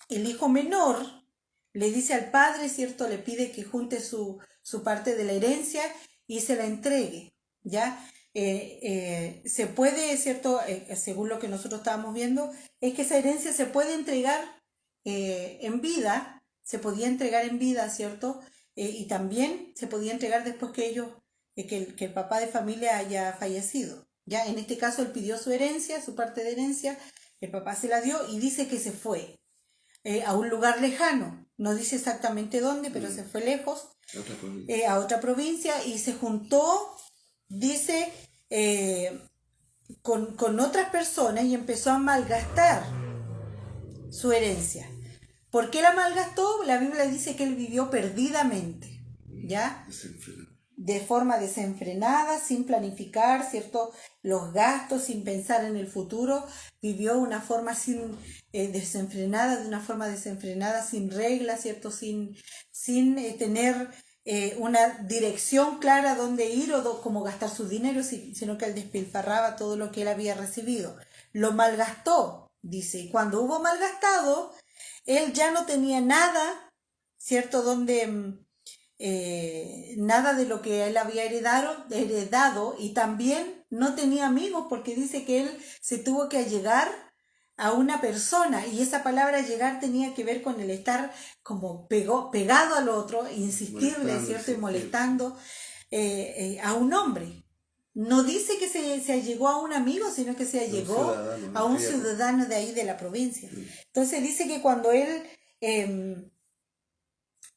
hijo menor le dice al padre, ¿cierto? Le pide que junte su parte de la herencia y se la entregue, ¿ya? Se puede, ¿cierto? Según lo que nosotros estábamos viendo, es que esa herencia se puede entregar en vida, se podía entregar en vida, ¿cierto? Y también se podía entregar después que ellos, que el papá de familia haya fallecido, ¿ya? En este caso él pidió su herencia, su parte de herencia, el papá se la dio y dice que se fue a un lugar lejano, no dice exactamente dónde, pero se fue lejos, a otra provincia, y se juntó, dice, con otras personas y empezó a malgastar su herencia. ¿Por qué la malgastó? La Biblia dice que él vivió perdidamente, ¿ya? De forma desenfrenada, sin planificar, ¿cierto? Los gastos, sin pensar en el futuro. Vivió una forma desenfrenada, de una forma desenfrenada, sin reglas, ¿cierto? Sin tener una dirección clara dónde ir o cómo gastar su dinero, sino que él despilfarraba todo lo que él había recibido. Lo malgastó, dice. Y cuando hubo malgastado, él ya no tenía nada, ¿cierto? Nada de lo que él había heredado, y también no tenía amigos, porque dice que él se tuvo que allegar a una persona, y esa palabra llegar tenía que ver con el estar como pegado al otro, insistirle, ¿cierto? Y molestando a un hombre. No dice que se allegó a un amigo, sino que se allegó a un ciudadano de ahí, de la provincia. Entonces dice que cuando él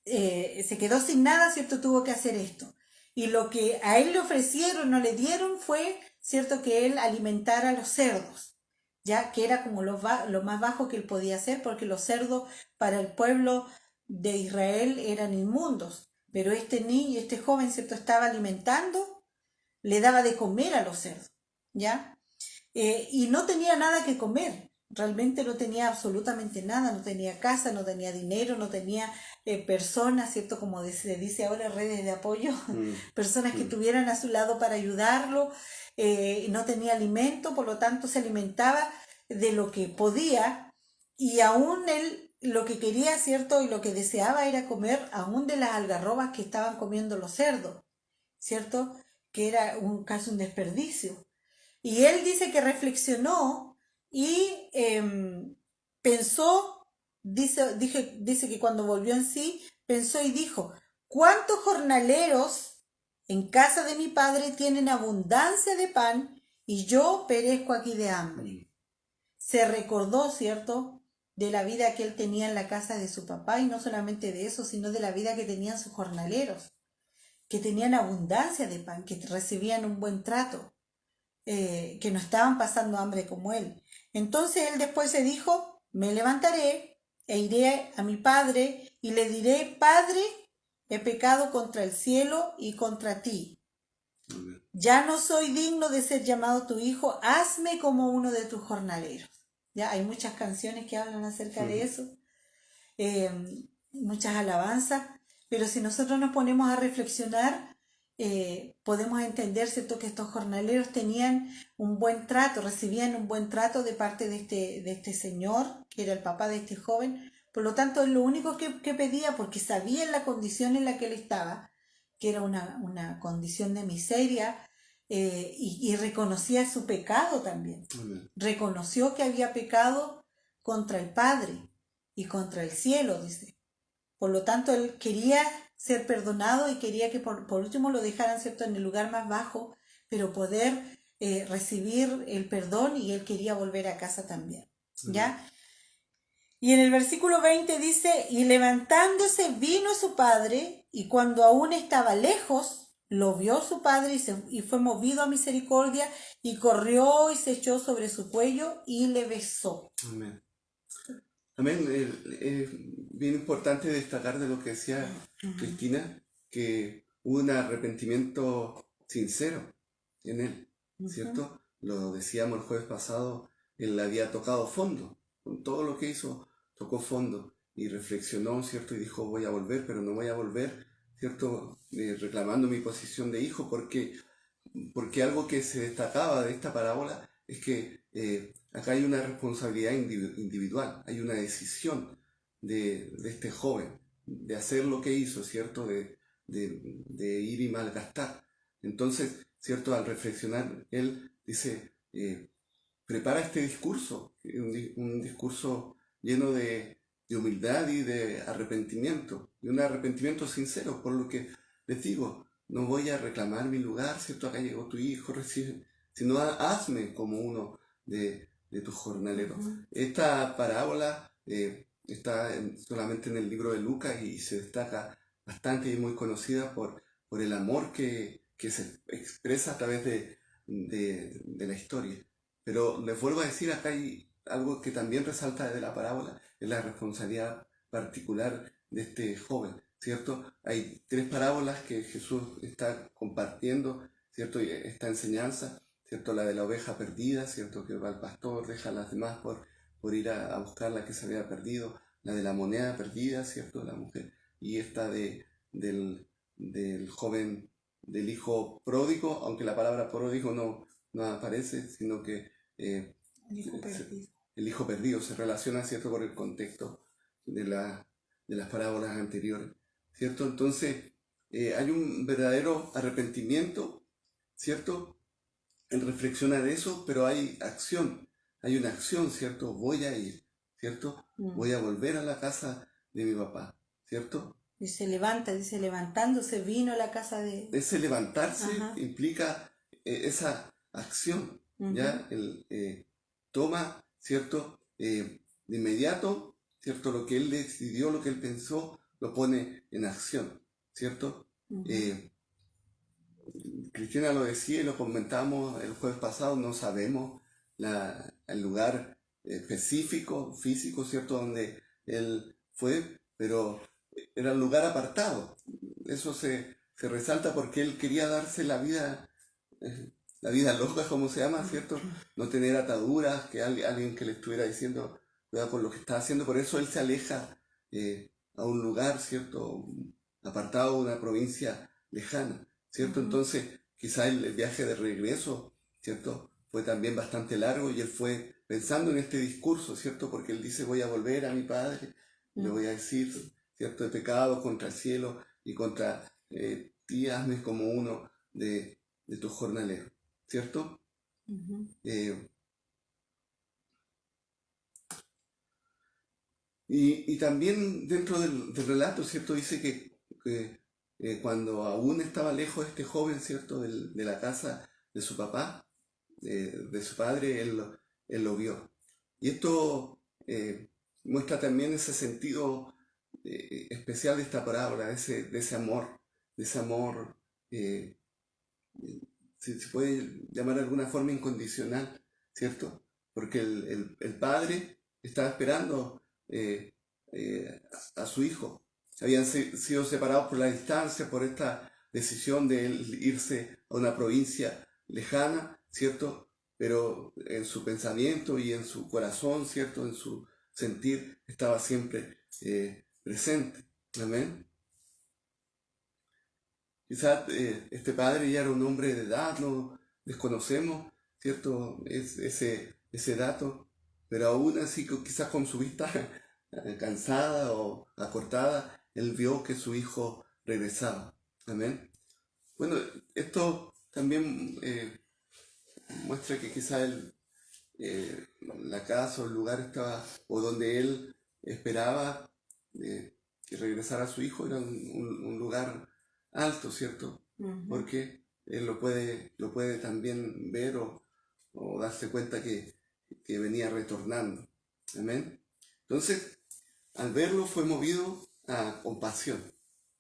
se quedó sin nada, ¿cierto? Tuvo que hacer esto. Y lo que a él le ofrecieron o le dieron fue, ¿cierto? Que él alimentara a los cerdos, ya que era como lo más bajo que él podía hacer, porque los cerdos para el pueblo de Israel eran inmundos. Pero este niño, este joven, ¿cierto? Estaba alimentando, le daba de comer a los cerdos, ¿ya? Y no tenía nada que comer, realmente no tenía absolutamente nada, no tenía casa, no tenía dinero, no tenía personas, ¿cierto? Como se dice ahora, redes de apoyo, personas que tuvieran a su lado para ayudarlo, no tenía alimento, por lo tanto se alimentaba de lo que podía, y aún él lo que quería, ¿cierto? Y lo que deseaba era comer aún de las algarrobas que estaban comiendo los cerdos, ¿cierto? Que era casi un desperdicio. Y él dice que reflexionó y pensó, dice que cuando volvió en sí, pensó y dijo: ¿cuántos jornaleros en casa de mi padre tienen abundancia de pan y yo perezco aquí de hambre? Se recordó, ¿cierto?, de la vida que él tenía en la casa de su papá, y no solamente de eso, sino de la vida que tenían sus jornaleros, que tenían abundancia de pan, que recibían un buen trato, que no estaban pasando hambre como él. Entonces él después se dijo: me levantaré e iré a mi padre y le diré: Padre, he pecado contra el cielo y contra ti. Amén. Ya no soy digno de ser llamado tu hijo, hazme como uno de tus jornaleros. Ya hay muchas canciones que hablan acerca de eso, eh, muchas alabanzas, pero si nosotros nos ponemos a reflexionar, podemos entender, ¿cierto?, que estos jornaleros tenían un buen trato, recibían un buen trato de parte de este señor, que era el papá de este joven. Por lo tanto, es lo único que pedía, porque sabía la condición en la que él estaba, que era una condición de miseria, y reconocía su pecado también. Amén. Reconoció que había pecado contra el Padre y contra el cielo, dice. Por lo tanto, él quería ser perdonado y quería que por último lo dejaran, ¿cierto?, en el lugar más bajo, pero poder recibir el perdón, y él quería volver a casa también. ¿Ya? Y en el versículo 20 dice, y levantándose vino su padre, y cuando aún estaba lejos, lo vio su padre y fue movido a misericordia, y corrió y se echó sobre su cuello y le besó. Amén. Amén. Es bien importante destacar de lo que decía Cristina, que hubo un arrepentimiento sincero en él, ¿cierto? Lo decíamos el jueves pasado, él había tocado fondo, con todo lo que hizo, tocó fondo y reflexionó, ¿cierto? Y dijo, voy a volver, pero no voy a volver, ¿cierto? Reclamando mi posición de hijo, porque algo que se destacaba de esta parábola es que acá hay una responsabilidad individual, hay una decisión de este joven, de hacer lo que hizo, ¿cierto? De ir y malgastar. Entonces, ¿cierto? Al reflexionar, él dice, prepara este discurso, un discurso lleno de humildad y de arrepentimiento, y un arrepentimiento sincero, por lo que les digo, no voy a reclamar mi lugar, ¿cierto? Acá llegó tu hijo, recibe, sino hazme como uno de tus jornaleros. Esta parábola está solamente en el libro de Lucas y se destaca bastante y es muy conocida por el amor que se expresa a través de la historia. Pero les vuelvo a decir, acá hay algo que también resalta de la parábola, es la responsabilidad particular de este joven, ¿cierto? Hay tres parábolas que Jesús está compartiendo, ¿cierto? Y esta enseñanza, ¿cierto? La de la oveja perdida, ¿cierto? Que va al pastor, deja a las demás por ir a buscar la que se había perdido, la de la moneda perdida, ¿cierto? La mujer, y esta del joven, del hijo pródigo, aunque la palabra pródigo no aparece, sino que El hijo perdido. el hijo perdido se relaciona, ¿cierto?, por el contexto de las parábolas anteriores, ¿cierto? Entonces, hay un verdadero arrepentimiento, ¿cierto?, en reflexionar eso, pero hay acción, hay una acción, ¿cierto? Voy a ir, ¿cierto? Voy a volver a la casa de mi papá, ¿cierto? Y se levanta, dice, levantándose vino a la casa de... Ese levantarse Ajá. implica esa acción, ¿ya? Toma, ¿cierto? De inmediato, ¿cierto? Lo que él decidió, lo que él pensó, lo pone en acción, ¿cierto? Cristina lo decía y lo comentamos el jueves pasado, no sabemos el lugar específico, físico, ¿cierto? Donde él fue, pero era un lugar apartado. Eso se resalta porque él quería darse la vida loca, como se llama, ¿cierto? No tener ataduras, que alguien que le estuviera diciendo, cuidado con lo que está haciendo. Por eso él se aleja a un lugar, ¿cierto? Apartado de una provincia lejana, ¿cierto? Entonces, quizá el viaje de regreso, ¿cierto? Fue también bastante largo y él fue pensando en este discurso, ¿cierto? Porque él dice, voy a volver a mi padre, le voy a decir, ¿cierto? He pecado contra el cielo y contra ti, hazme como uno de tus jornaleros, ¿cierto? Y también dentro del relato, ¿cierto? Dice que cuando aún estaba lejos este joven, ¿cierto? De la casa de su papá, de su padre, él lo vio. Y esto muestra también ese sentido especial de esta parábola, de ese amor, eh, se puede llamar de alguna forma incondicional, ¿cierto? Porque el padre estaba esperando a su hijo, habían sido separados por la distancia, por esta decisión de él irse a una provincia lejana, ¿cierto? Pero en su pensamiento y en su corazón, ¿cierto? En su sentir estaba siempre presente. Amén. Quizás este padre ya era un hombre de edad, no desconocemos, ¿cierto? Ese dato, pero aún así, quizás con su vista cansada o acortada, él vio que su hijo regresaba. Amén. Bueno, esto también muestra que quizás la casa o el lugar estaba, o donde él esperaba que regresara su hijo, era un lugar alto, ¿cierto? Porque él lo puede también ver o darse cuenta que venía retornando. Amén. Entonces, al verlo fue movido a compasión.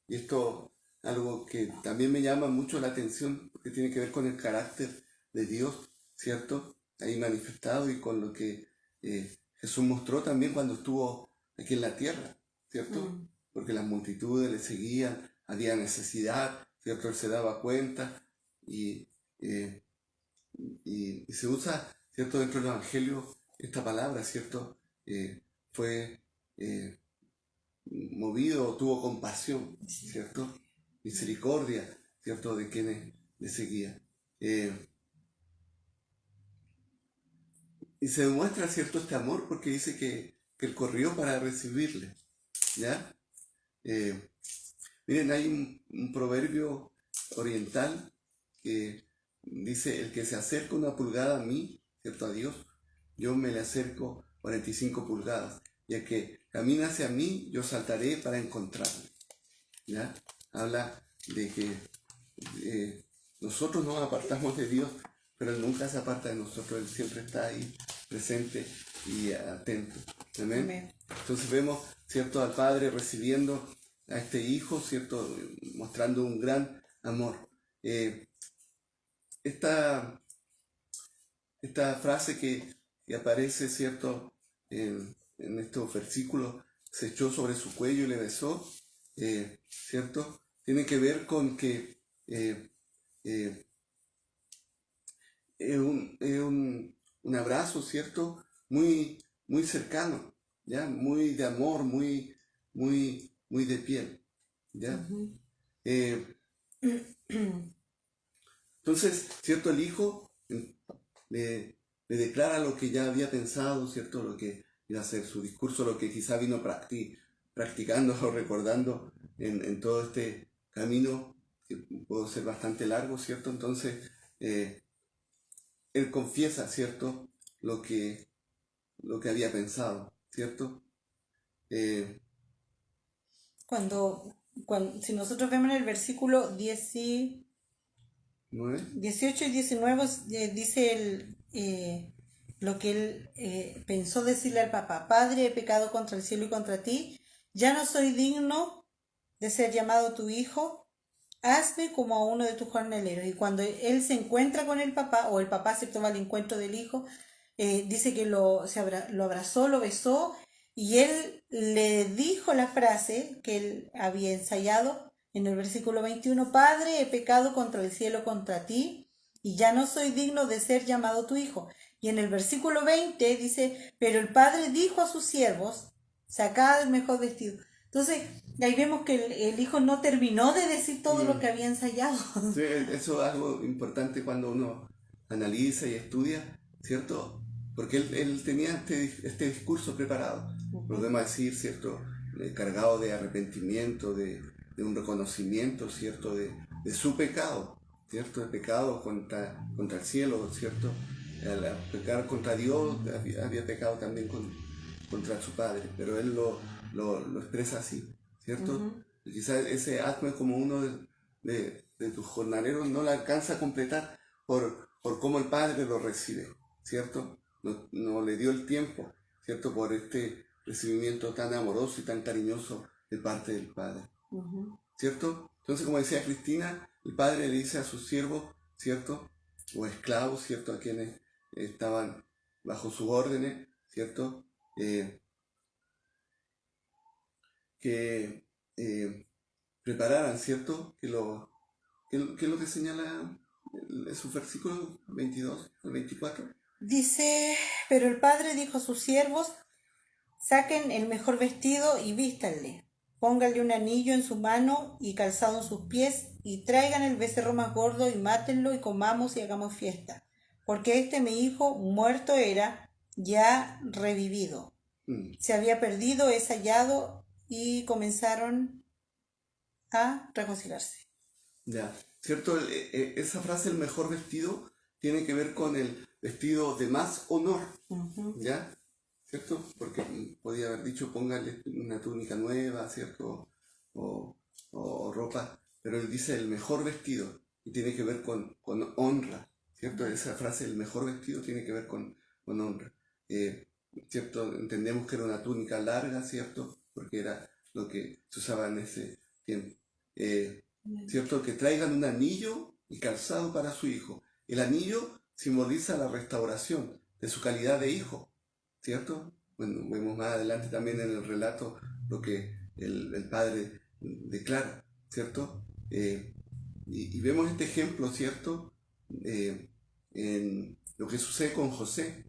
Y esto algo que también me llama mucho la atención porque tiene que ver con el carácter de Dios, ¿cierto? Ahí manifestado y con lo que Jesús mostró también cuando estuvo aquí en la tierra, ¿cierto? Porque las multitudes le seguían, había necesidad, ¿cierto? Él se daba cuenta y, eh, y se usa, ¿cierto? Dentro del Evangelio esta palabra, ¿cierto? Fue movido, tuvo compasión, ¿cierto? Misericordia, ¿cierto? De quienes le seguían. Y se demuestra, ¿cierto? Este amor porque dice que él corrió para recibirle, ¿ya? Miren, hay un proverbio oriental que dice, el que se acerca una pulgada a mí, ¿cierto? A Dios, yo me le acerco 45 pulgadas. Y el que camina hacia mí, yo saltaré para encontrarle. ¿Ya? Habla de que nosotros nos apartamos de Dios, pero Él nunca se aparta de nosotros, Él siempre está ahí presente y atento. Amén. Amén. Entonces vemos, ¿cierto?, al Padre recibiendo a este Hijo, ¿cierto?, mostrando un gran amor. Esta frase que aparece, ¿cierto?, en estos versículos, se echó sobre su cuello y le besó, ¿cierto?, tiene que ver con que es un abrazo, ¿cierto?, muy, muy cercano, ¿ya? Muy de amor, muy de piel, ¿ya? Entonces, ¿cierto?, el Hijo le declara lo que ya había pensado, ¿cierto?, lo que iba a ser su discurso, lo que quizá vino practicando o recordando en todo este camino, que puede ser bastante largo, ¿cierto? Entonces, él confiesa, ¿cierto?, lo que había pensado, ¿cierto? Si nosotros vemos en el versículo 18 y 19, dice lo que él pensó decirle al papá: Padre, he pecado contra el cielo y contra ti, ya no soy digno de ser llamado tu hijo, hazme como a uno de tus jornaleros. Y cuando él se encuentra con el papá, o el papá se toma al encuentro del hijo, dice que lo abrazó, lo besó, y él le dijo la frase que él había ensayado en el versículo 21: Padre, he pecado contra el cielo, contra ti, y ya no soy digno de ser llamado tu hijo. Y en el versículo 20 dice: pero el padre dijo a sus siervos: sacad el mejor vestido. Entonces, ahí vemos que el hijo no terminó de decir todo lo que había ensayado. Sí, eso es algo importante cuando uno analiza y estudia, ¿cierto? Porque él tenía este discurso preparado, podemos decir, ¿cierto? Cargado de arrepentimiento, de un reconocimiento, ¿cierto? De su pecado, ¿cierto? De pecado contra el cielo, ¿cierto? Al pecar contra Dios, había pecado también contra su padre, pero él lo expresa así, ¿cierto? Y quizás ese hazme como uno de tus jornaleros no la alcanza a completar por cómo el padre lo recibe, ¿cierto? No le dio el tiempo, ¿cierto? Por este recibimiento tan amoroso y tan cariñoso de parte del padre, ¿cierto? Entonces, como decía Cristina, el padre le dice a sus siervos, ¿cierto?, o esclavos, ¿cierto?, a quienes estaban bajo sus órdenes, ¿cierto?, que prepararan, ¿cierto? ¿Qué es lo que señala su versículo 22 al 24? Dice, pero el padre dijo a sus siervos, saquen el mejor vestido y vístanle, pónganle un anillo en su mano y calzado en sus pies, y traigan el becerro más gordo y mátenlo y comamos y hagamos fiesta, porque mi hijo muerto era, ya revivido. Mm, Se había perdido, es hallado, y comenzaron a reconciliarse. ya, ¿cierto? Esa frase, el mejor vestido, tiene que ver con el vestido de más honor, ¿ya? ¿Cierto? Porque podía haber dicho póngale una túnica nueva, ¿cierto? O ropa, pero él dice el mejor vestido y tiene que ver con honra, ¿cierto? Esa frase, el mejor vestido, tiene que ver con honra. ¿Cierto? Entendemos que era una túnica larga, ¿cierto? Porque era lo que se usaba en ese tiempo. ¿Cierto? Que traigan un anillo y calzado para su hijo. El anillo simboliza la restauración de su calidad de hijo, ¿cierto? Bueno, vemos más adelante también en el relato lo que el padre declara, ¿cierto? Y vemos este ejemplo, ¿cierto? En lo que sucede con José,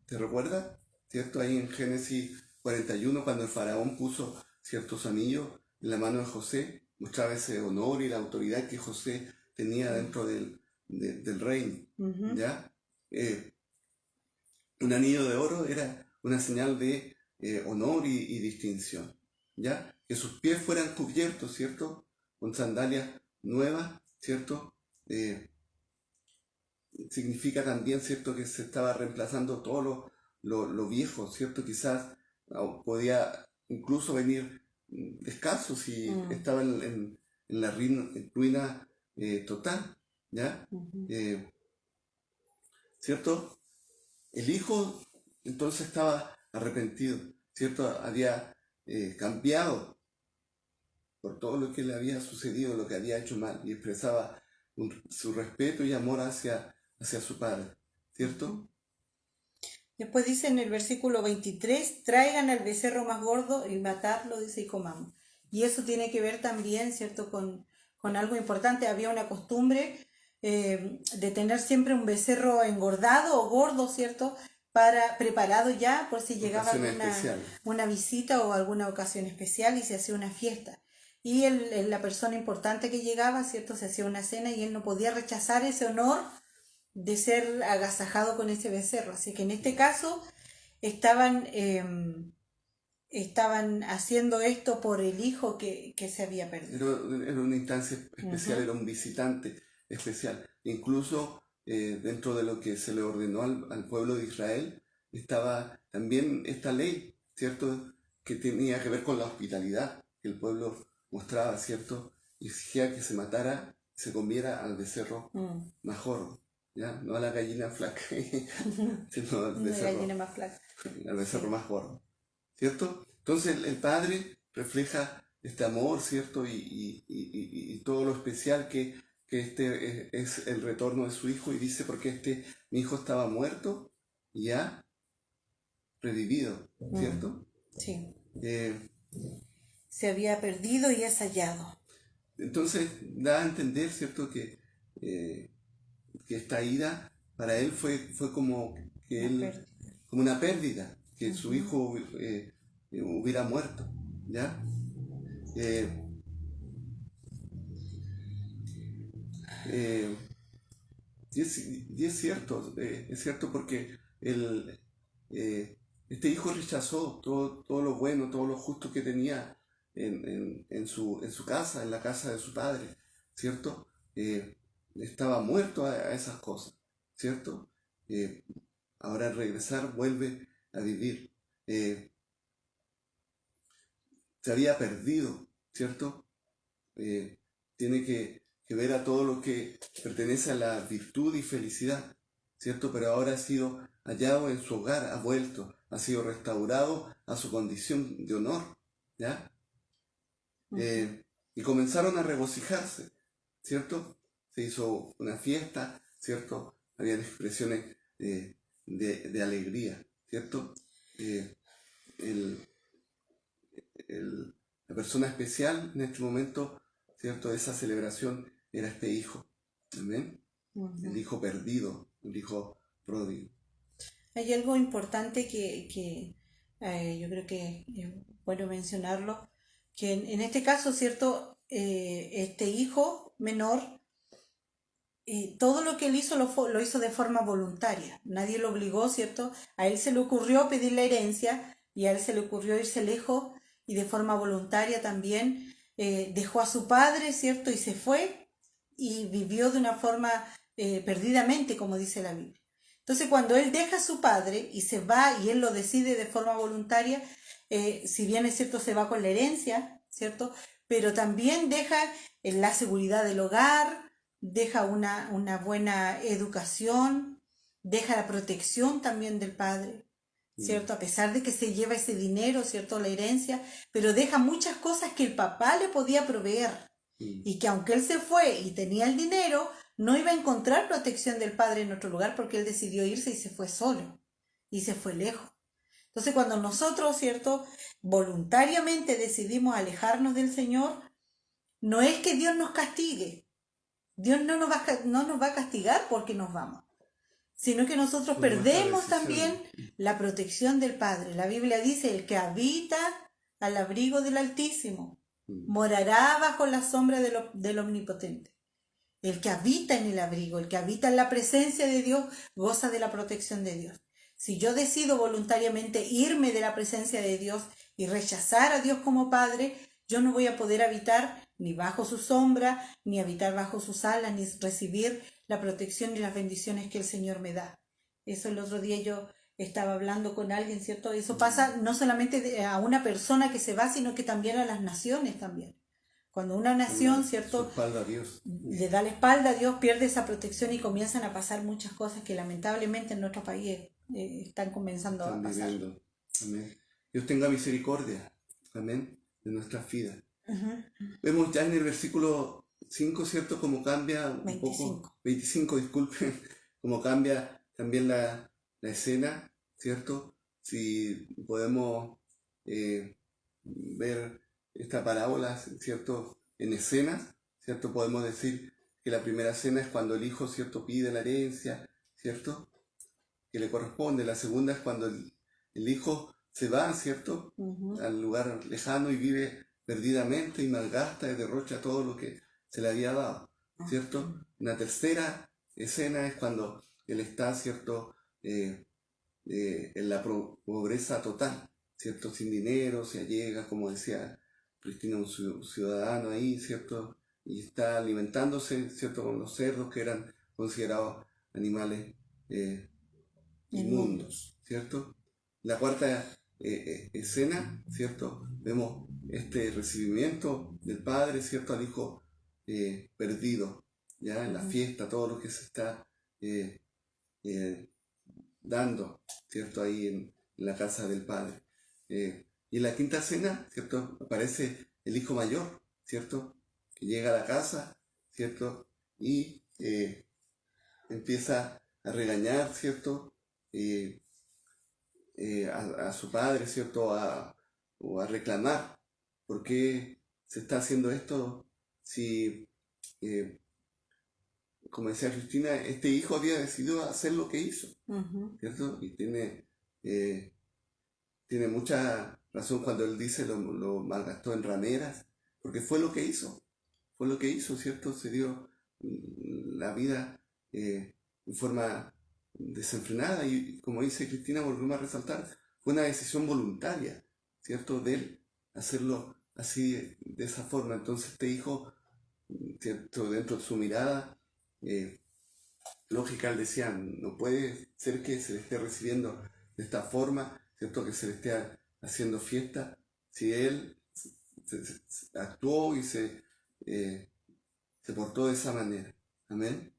¿te recuerdas? ¿Cierto? Ahí en Génesis 41, cuando el faraón puso ciertos anillos en la mano de José, mostraba ese honor y la autoridad que José tenía dentro del reino, ¿ya? Un anillo de oro era una señal de honor y distinción, ¿ya? Que sus pies fueran cubiertos, ¿cierto? Con sandalias nuevas, ¿cierto? Significa también, ¿cierto? Que se estaba reemplazando todo lo viejo, ¿cierto? Quizás podía incluso venir descalzo si estaba en la ruina total, ¿ya? ¿Cierto? El hijo entonces estaba arrepentido, ¿cierto? Había cambiado por todo lo que le había sucedido, lo que había hecho mal, y expresaba su respeto y amor hacia su padre, ¿cierto? Después dice en el versículo 23, traigan al becerro más gordo y matadlo, dice, y comamos. Y eso tiene que ver también, ¿cierto?, con algo importante. Había una costumbre de tener siempre un becerro engordado o gordo, ¿cierto?, preparado ya por si llegaba una visita o alguna ocasión especial y se hacía una fiesta. Y la persona importante que llegaba, ¿cierto?, se hacía una cena y él no podía rechazar ese honor de ser agasajado con ese becerro. Así que en este caso estaban haciendo esto por el hijo que se había perdido. Era una instancia especial, era un visitante especial. Incluso dentro de lo que se le ordenó al pueblo de Israel estaba también esta ley, ¿cierto? Que tenía que ver con la hospitalidad que el pueblo mostraba, ¿cierto? Y exigía que se matara, se comiera al becerro más gordo, ¿ya? No a la gallina flaca, sino al becerro, gallina más flaca. Al becerro más gordo, ¿cierto? Entonces el padre refleja este amor, ¿cierto? Y todo lo especial que este es el retorno de su hijo, y dice, porque mi hijo estaba muerto y ya revivido, ¿cierto? Sí. Eh, Se había perdido y es hallado. Entonces da a entender, ¿cierto? Que esta ida para él fue como que como una pérdida, que su hijo hubiera muerto, ¿ya? Y es cierto porque este hijo rechazó todo lo bueno, todo lo justo que tenía en su casa, en la casa de su padre, ¿cierto? Estaba muerto a esas cosas, ¿cierto? Ahora al regresar vuelve a vivir. Se había perdido, ¿cierto? Tiene que ver a todo lo que pertenece a la virtud y felicidad, ¿cierto? Pero ahora ha sido hallado en su hogar, ha vuelto, ha sido restaurado a su condición de honor, ¿ya? Y comenzaron a regocijarse, ¿cierto? Se hizo una fiesta, ¿cierto? Habían expresiones de alegría, ¿cierto? El, la persona especial en este momento, ¿cierto?, de esa celebración era este hijo. Amén. El hijo perdido, el hijo pródigo. Hay algo importante que yo creo que es bueno mencionarlo, que en este caso, ¿cierto? Este hijo menor, todo lo que él hizo lo hizo de forma voluntaria. Nadie lo obligó, ¿cierto? A él se le ocurrió pedir la herencia y a él se le ocurrió irse lejos y de forma voluntaria también dejó a su padre, ¿cierto? Y se fue y vivió de una forma perdidamente, como dice la Biblia. Entonces, cuando él deja a su padre y se va y él lo decide de forma voluntaria, si bien es cierto, se va con la herencia, ¿cierto? Pero también deja la seguridad del hogar, deja una buena educación, deja la protección también del padre, ¿cierto? A pesar de que se lleva ese dinero, ¿cierto? La herencia, pero deja muchas cosas que el papá le podía proveer y que aunque él se fue y tenía el dinero, no iba a encontrar protección del padre en otro lugar porque él decidió irse y se fue solo y se fue lejos. Entonces, cuando nosotros, ¿cierto?, voluntariamente decidimos alejarnos del Señor, no es que Dios nos castigue. Dios no nos va a castigar porque nos vamos, sino que nosotros perdemos también la protección del Padre. La Biblia dice, el que habita al abrigo del Altísimo morará bajo la sombra del Omnipotente. El que habita en el abrigo, el que habita en la presencia de Dios, goza de la protección de Dios. Si yo decido voluntariamente irme de la presencia de Dios y rechazar a Dios como Padre, yo no voy a poder habitar ni bajo su sombra, ni habitar bajo sus alas, ni recibir la protección y las bendiciones que el Señor me da. Eso el otro día yo estaba hablando con alguien, ¿cierto? Eso pasa no solamente a una persona que se va, sino que también a las naciones también. Cuando una nación, ¿cierto?, le da la espalda a Dios, pierde esa protección y comienzan a pasar muchas cosas que lamentablemente en nuestro país están comenzando a pasar. Amén. Dios tenga misericordia, amén, de nuestras vidas. Vemos ya en el versículo 5, ¿cierto?, cómo cambia un 25. poco, 25, disculpen, cómo cambia también la escena, ¿cierto? Si podemos ver esta parábola, ¿cierto?, en escenas, ¿cierto? Podemos decir que la primera escena es cuando el hijo, ¿cierto?, pide la herencia, ¿cierto?, que le corresponde. La segunda es cuando el hijo se va, ¿cierto?, al lugar lejano y vive perdidamente y malgasta y derrocha todo lo que se le había dado, ¿cierto? Una tercera escena es cuando él está, ¿cierto?, en la pobreza total, ¿cierto?, sin dinero, se allega, como decía Cristina, un ciudadano ahí, ¿cierto?, y está alimentándose, ¿cierto?, con los cerdos que eran considerados animales inmundos, ¿cierto? La cuarta escena, ¿cierto?, vemos este recibimiento del padre, ¿cierto?, al hijo perdido, ya en la fiesta, todo lo que se está dando, ¿cierto?, ahí en la casa del padre. Y en la quinta escena, ¿cierto?, aparece el hijo mayor, ¿cierto?, que llega a la casa, ¿cierto?, y empieza a regañar, ¿cierto?, a su padre, ¿cierto?, o a reclamar por qué se está haciendo esto si, como decía Cristina, este hijo había decidido hacer lo que hizo, ¿cierto? Y tiene mucha razón cuando él dice lo malgastó en rameras, porque fue lo que hizo, ¿cierto? Se dio la vida en forma desenfrenada y, como dice Cristina, volvemos a resaltar, fue una decisión voluntaria, ¿cierto?, de él hacerlo así, de esa forma. Entonces este hijo, ¿cierto?, dentro de su mirada lógica, él decía, no puede ser que se le esté recibiendo de esta forma, ¿cierto?, que se le esté haciendo fiesta, si él actuó y se portó de esa manera. Amén.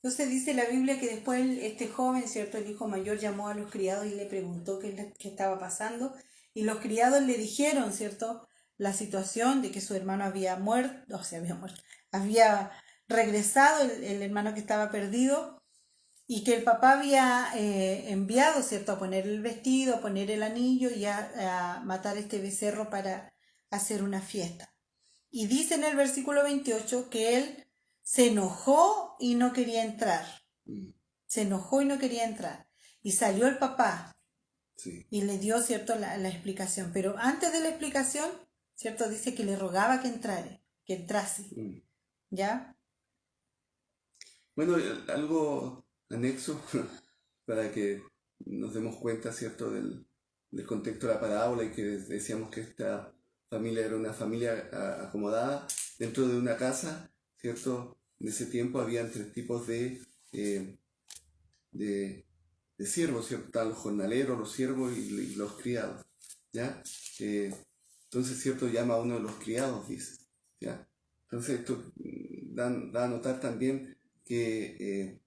Entonces dice la Biblia que después este joven, ¿cierto?, el hijo mayor, llamó a los criados y le preguntó qué estaba pasando, y los criados le dijeron, ¿cierto?, la situación de que su hermano había muerto, había regresado el hermano que estaba perdido, y que el papá había enviado, ¿cierto?, a poner el vestido, a poner el anillo y a matar este becerro para hacer una fiesta. Y dice en el versículo 28 que él se enojó y no quería entrar. Mm, Se enojó y no quería entrar. Y salió el papá sí. y le dio, ¿cierto?, la explicación. Pero antes de la explicación, ¿cierto?, dice que le rogaba que entrara, que entrase. Mm. ¿Ya? Bueno, algo anexo para que nos demos cuenta, ¿cierto?, del contexto de la parábola y que decíamos que esta familia era una familia acomodada dentro de una casa, ¿cierto? En ese tiempo habían tres tipos eh, de, de siervos, ¿cierto? Estaban los jornaleros, los siervos y los criados, ¿ya? Eh, entonces, ¿cierto? Llama a uno de los criados, dice, ¿ya? Entonces, esto da a notar también que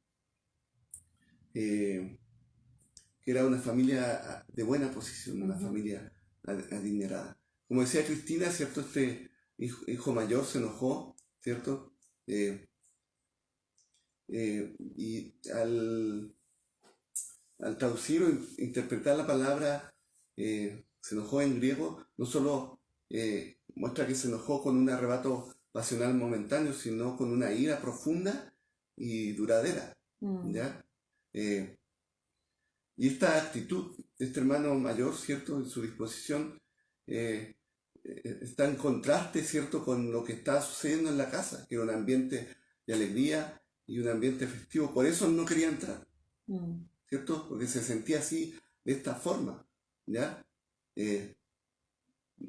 era una familia de buena posición, una familia adinerada. Como decía Cristina, ¿cierto? Este hijo mayor se enojó, ¿cierto? Y al traducir o interpretar la palabra se enojó en griego, no solo muestra que se enojó con un arrebato pasional momentáneo, sino con una ira profunda y duradera, ¿ya? Y esta actitud de este hermano mayor, ¿cierto? En su disposición, está en contraste, ¿cierto? Con lo que está sucediendo en la casa, que era un ambiente de alegría y un ambiente festivo. Por eso no quería entrar, ¿cierto? Porque se sentía así, de esta forma, ¿ya? Eh,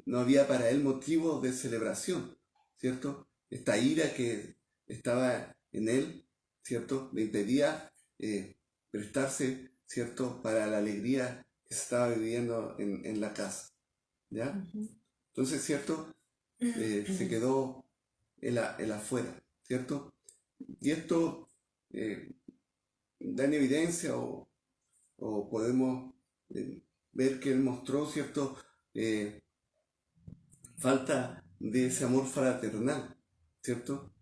no había para él motivo de celebración, ¿cierto? Esta ira que estaba en él, ¿cierto? Le impedía prestarse, ¿cierto? Para la alegría que se estaba viviendo en la casa, ¿ya? Entonces, ¿cierto? Se quedó él afuera, ¿cierto? Y esto da en evidencia o podemos ver que él mostró, ¿cierto? Falta de ese amor fraternal, ¿cierto?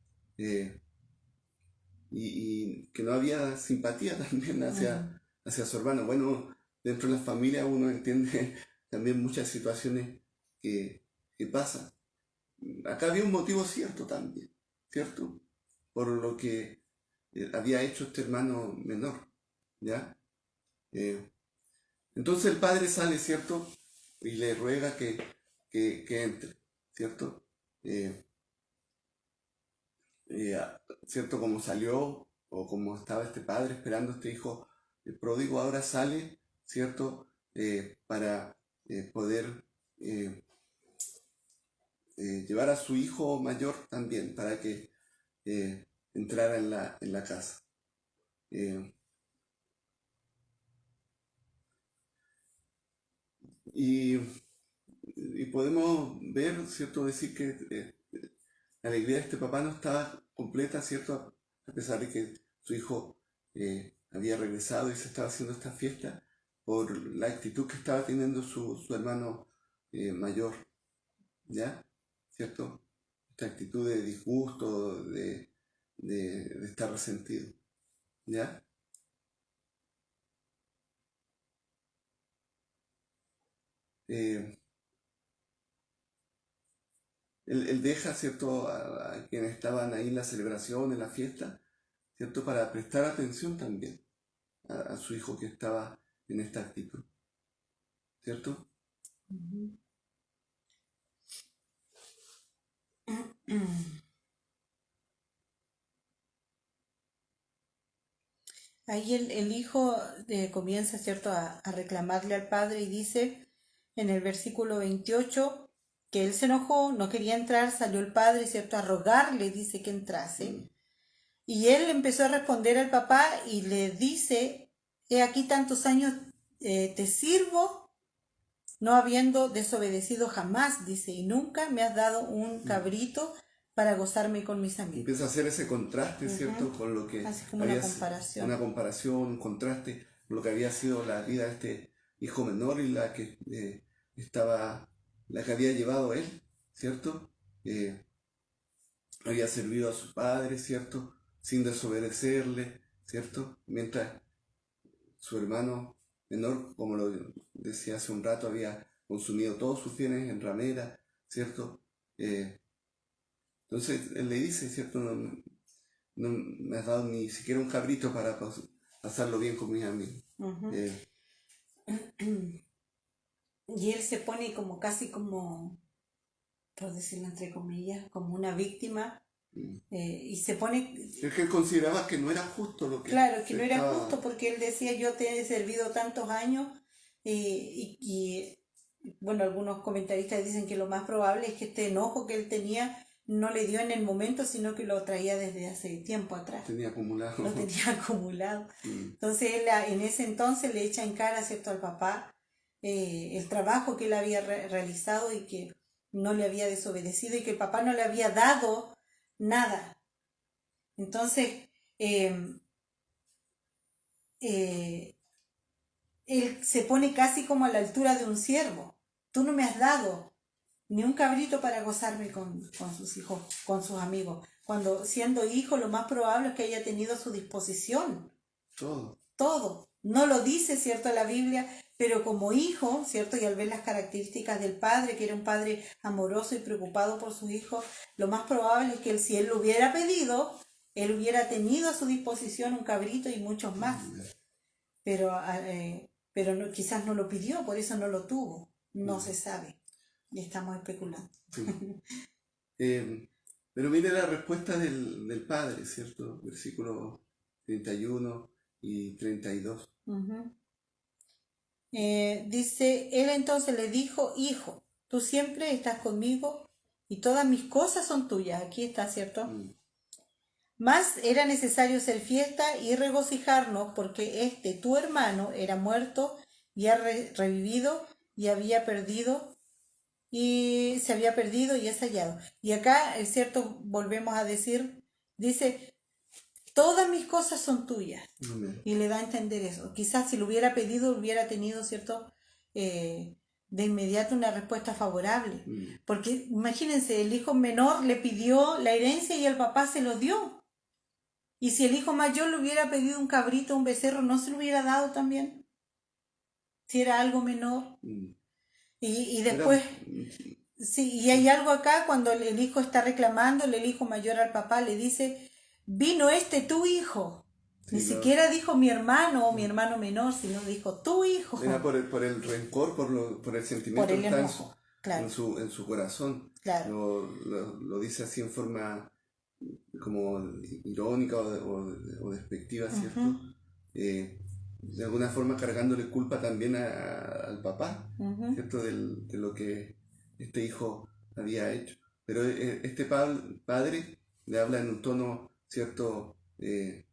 Y que no había simpatía también hacia su hermano. Bueno, dentro de la familia uno entiende también muchas situaciones que pasan. Acá había un motivo cierto también, ¿cierto? Por lo que había hecho este hermano menor, ¿ya? Entonces el padre sale, ¿cierto? Y le ruega que entre, ¿cierto? Eh, ¿Cierto? Como salió o como estaba este padre esperando a este hijo pródigo, ahora sale, ¿cierto? Para poder llevar a su hijo mayor también, para que entrara en la casa. Eh, y, y podemos ver, ¿cierto? Decir que la alegría de este papá no estaba completa, ¿cierto? A pesar de que su hijo había regresado y se estaba haciendo esta fiesta por la actitud que estaba teniendo su hermano mayor, ¿ya? ¿Cierto? Esta actitud de disgusto, de estar resentido, ¿ya? Eh, él deja, ¿cierto? A quienes estaban ahí en la celebración, en la fiesta, ¿cierto? Para prestar atención también a su hijo que estaba en esta actitud, ¿cierto? Ahí el hijo comienza, ¿cierto?, a reclamarle al padre y dice en el versículo 28 que él se enojó, no quería entrar, salió el padre, ¿cierto?, a rogarle, dice que entrase. Y él empezó a responder al papá y le dice, he aquí tantos años te sirvo, no habiendo desobedecido jamás, dice, y nunca me has dado un cabrito para gozarme con mis amigos. Empieza a hacer ese contraste, ¿cierto? Con lo que Así como había una comparación. una comparación, un contraste con lo que había sido la vida de este hijo menor y la que la que había llevado él, ¿cierto? Había servido a su padre, ¿cierto? Sin desobedecerle, ¿cierto? Mientras su hermano menor, como lo decía hace un rato, había consumido todos sus bienes en ramera, ¿cierto? Entonces él le dice, ¿cierto? No me has dado ni siquiera un cabrito para pasarlo bien con mis amigos. Ujú. Eh, Y él se pone como casi como, por decirlo entre comillas, como una víctima, y se pone, es que él consideraba que no era justo lo que claro, que no era estaba... justo porque él decía, yo te he servido tantos años, bueno, algunos comentaristas dicen que lo más probable es que este enojo que él tenía no le dio en el momento, sino que lo traía desde hace tiempo atrás. Tenía acumulado. Lo tenía acumulado. Mm. Entonces él en ese entonces le echa en cara, ¿cierto?, al papá el trabajo que él había realizado y que no le había desobedecido y que el papá no le había dado nada. Entonces, eh, él se pone casi como a la altura de un siervo. Tú no me has dado ni un cabrito para gozarme con sus hijos, con sus amigos. Cuando siendo hijo, lo más probable es que haya tenido a su disposición todo. No lo dice, ¿cierto?, la Biblia, pero como hijo, ¿cierto? Y al ver las características del padre, que era un padre amoroso y preocupado por sus hijos, lo más probable es que si él lo hubiera pedido, él hubiera tenido a su disposición un cabrito y muchos más. Pero no, quizás no lo pidió, por eso no lo tuvo. No se sabe. Y estamos especulando. Sí. Pero mire la respuesta del padre, ¿cierto? Versículos 31 y 32. Uh-huh. Dice, él entonces le dijo, hijo, tú siempre estás conmigo y todas mis cosas son tuyas. Aquí está, ¿cierto? Mas era necesario hacer fiesta y regocijarnos porque tu hermano, era muerto y ha revivido y había perdido y se había perdido y es hallado. Y acá, es cierto, volvemos a decir, dice, todas mis cosas son tuyas. Amén. Y le da a entender eso. Quizás si lo hubiera pedido, hubiera tenido, ¿cierto?, de inmediato una respuesta favorable. Porque imagínense, el hijo menor le pidió la herencia y el papá se lo dio. Y si el hijo mayor le hubiera pedido un cabrito, un becerro, ¿no se lo hubiera dado también? Si era algo menor. Y después... Sí, y hay algo acá cuando el hijo está reclamándole, el hijo mayor al papá le dice, vino tu hijo. Sí, Ni claro. siquiera dijo mi hermano o mi hermano menor, sino dijo tu hijo. Era por el rencor, por el sentimiento Por el que está enojo, claro. en su corazón. Claro. Lo dice así en forma como irónica o despectiva, ¿cierto? De alguna forma cargándole culpa también al papá, ¿cierto? De lo que este hijo había hecho. Pero este padre le habla en un tono, ¿cierto?, de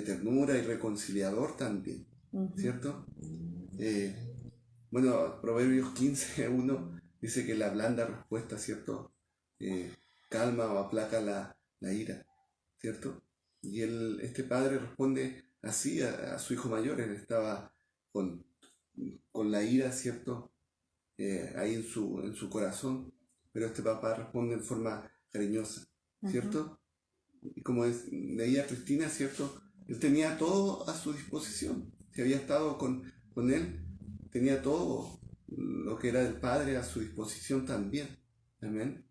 ternura y reconciliador también, ¿cierto? Bueno, Proverbios 15:1 dice que la blanda respuesta, ¿cierto?, calma o aplaca la ira, ¿cierto? Y este padre responde así a su hijo mayor. Él estaba con la ira, ¿cierto?, ahí en su corazón, pero este papá responde en forma cariñosa, ¿cierto? Y como leía Cristina, ¿cierto?, él tenía todo a su disposición. Si había estado con él, tenía todo lo que era del Padre a su disposición también. Amén.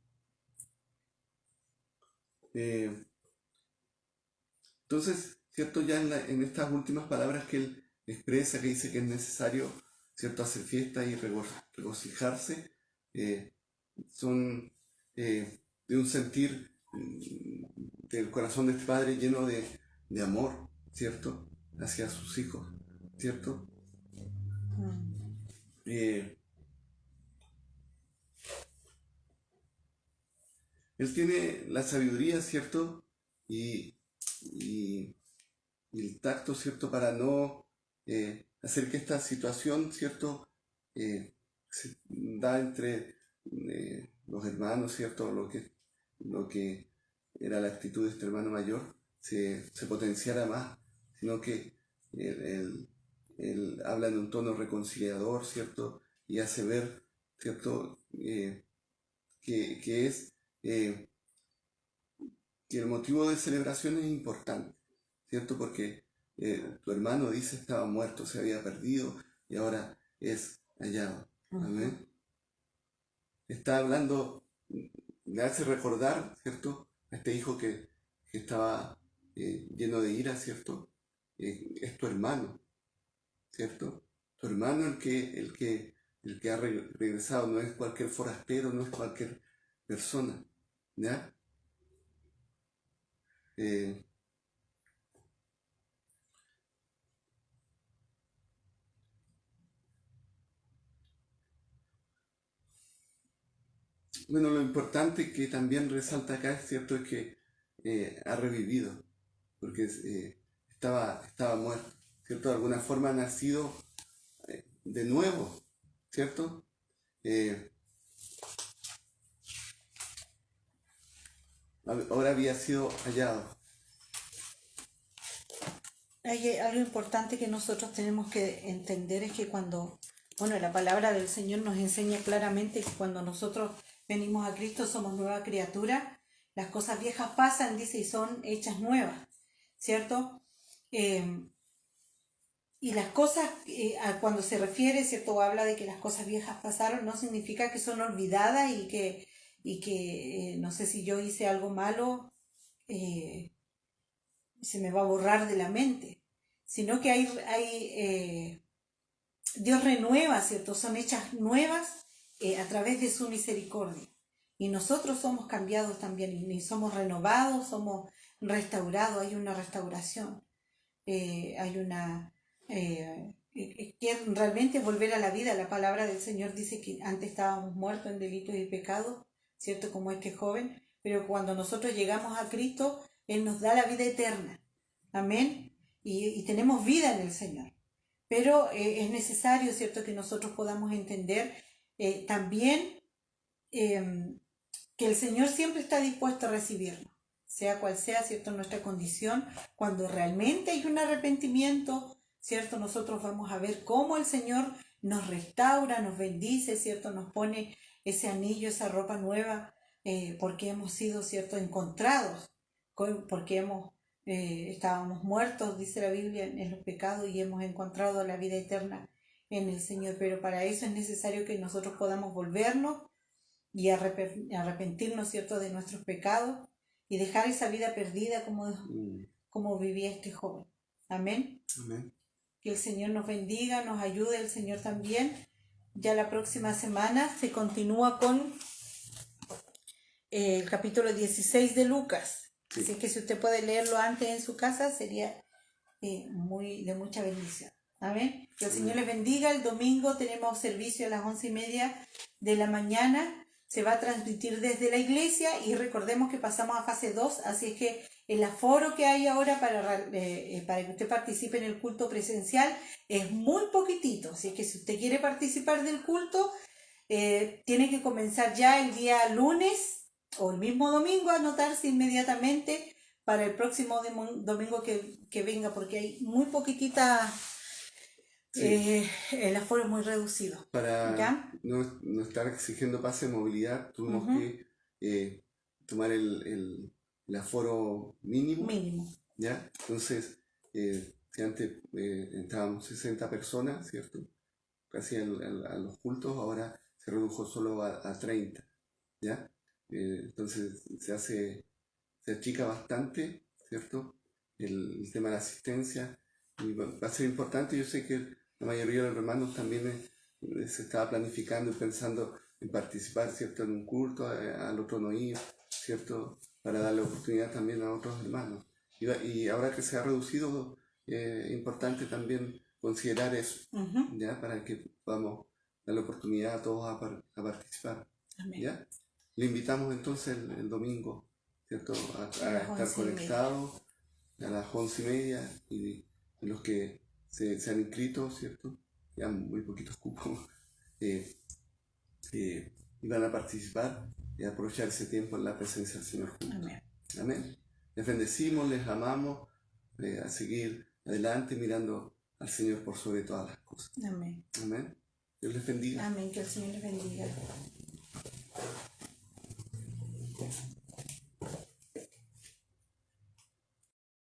Entonces, ¿cierto? Ya en estas últimas palabras que él expresa, que dice que es necesario, ¿cierto?, hacer fiesta y regocijarse, son de un sentir del corazón de este padre lleno de amor, ¿cierto?, hacia sus hijos, ¿cierto? Él tiene la sabiduría, ¿cierto?, y el tacto, ¿cierto?, para no hacer que esta situación, ¿cierto?, se da entre los hermanos, ¿cierto?, lo que era la actitud de este hermano mayor, se potenciara más, sino que él habla en un tono reconciliador, ¿cierto?, y hace ver, ¿cierto?, que es que el motivo de celebración es importante, ¿cierto? Porque tu hermano dice estaba muerto, se había perdido y ahora es hallado. Amén. Está hablando, le hace recordar, ¿cierto? A este hijo que estaba lleno de ira, ¿cierto? Es tu hermano, ¿cierto? Tu hermano el que ha regresado, no es cualquier forastero, no es cualquier persona, ¿ya? Eh, bueno, lo importante que también resalta acá es cierto es que ha revivido, porque estaba muerto, ¿cierto? De alguna forma ha nacido de nuevo, ¿cierto? Eh, ahora había sido hallado. Hay algo importante que nosotros tenemos que entender es que bueno, la palabra del Señor nos enseña claramente que cuando nosotros venimos a Cristo somos nueva criatura, las cosas viejas pasan, dice, y son hechas nuevas, ¿cierto? Y las cosas, cuando se refiere, ¿cierto? O habla de que las cosas viejas pasaron, no significa que son olvidadas y que no sé si yo hice algo malo, se me va a borrar de la mente, sino que Dios renueva, ¿cierto? Son hechas nuevas a través de su misericordia. Y nosotros somos cambiados también, y somos renovados, somos restaurados, hay una restauración, hay una... que realmente volver a la vida. La palabra del Señor dice que antes estábamos muertos en delitos y pecados, ¿cierto? Como este joven, pero cuando nosotros llegamos a Cristo, Él nos da la vida eterna. Amén. Y tenemos vida en el Señor. Pero es necesario, ¿cierto?, que nosotros podamos entender también que el Señor siempre está dispuesto a recibirnos, sea cual sea, ¿cierto?, nuestra condición. Cuando realmente hay un arrepentimiento, ¿cierto?, nosotros vamos a ver cómo el Señor nos restaura, nos bendice, ¿cierto?, nos pone ese anillo, esa ropa nueva, porque hemos sido, ¿cierto?, encontrados, porque estábamos muertos, dice la Biblia, en los pecados y hemos encontrado la vida eterna en el Señor. Pero para eso es necesario que nosotros podamos volvernos y arrepentirnos, ¿cierto?, de nuestros pecados y dejar esa vida perdida como vivía este joven. Amén. Amén. Que el Señor nos bendiga, nos ayude, el Señor también. Ya la próxima semana se continúa con el capítulo 16 de Lucas. Sí. Así que si usted puede leerlo antes en su casa, sería de mucha bendición. Amén. Que el Señor les bendiga. El domingo tenemos servicio a las 11:30 de la mañana. Se va a transmitir desde la iglesia y recordemos que pasamos a fase 2, así es que el aforo que hay ahora para que usted participe en el culto presencial es muy poquitito. Así es que si usted quiere participar del culto, tiene que comenzar ya el día lunes o el mismo domingo a anotarse inmediatamente para el próximo domingo que venga, porque hay muy poquitita, el aforo es muy reducido. Para ¿Ya? no estar exigiendo pase de movilidad, tuvimos que tomar el aforo mínimo. ¿Ya? Entonces, si antes entrábamos 60 personas, ¿cierto? Casi a los cultos, ahora se redujo solo a 30, ¿ya? Entonces se achica bastante, ¿cierto? El tema de la asistencia y va a ser importante. Yo sé que la mayoría de los hermanos también se estaba planificando y pensando en participar, ¿cierto?, en un culto, al otro no ir, ¿cierto?, para darle oportunidad también a otros hermanos. Y ahora que se ha reducido, es importante también considerar eso, ¿ya? Para que podamos darle oportunidad a todos a participar. Amén. ¿Ya? Le invitamos entonces el domingo, ¿cierto?, a estar conectados a las 11:30 y los que se han inscrito, ¿cierto?, ya muy poquitos cupos, y van a participar y aprovechar ese tiempo en la presencia del Señor juntos. Amén. Amén. Les bendecimos, les amamos, a seguir adelante mirando al Señor por sobre todas las cosas. Amén. Amén. Dios les bendiga. Amén. Que el Señor les bendiga.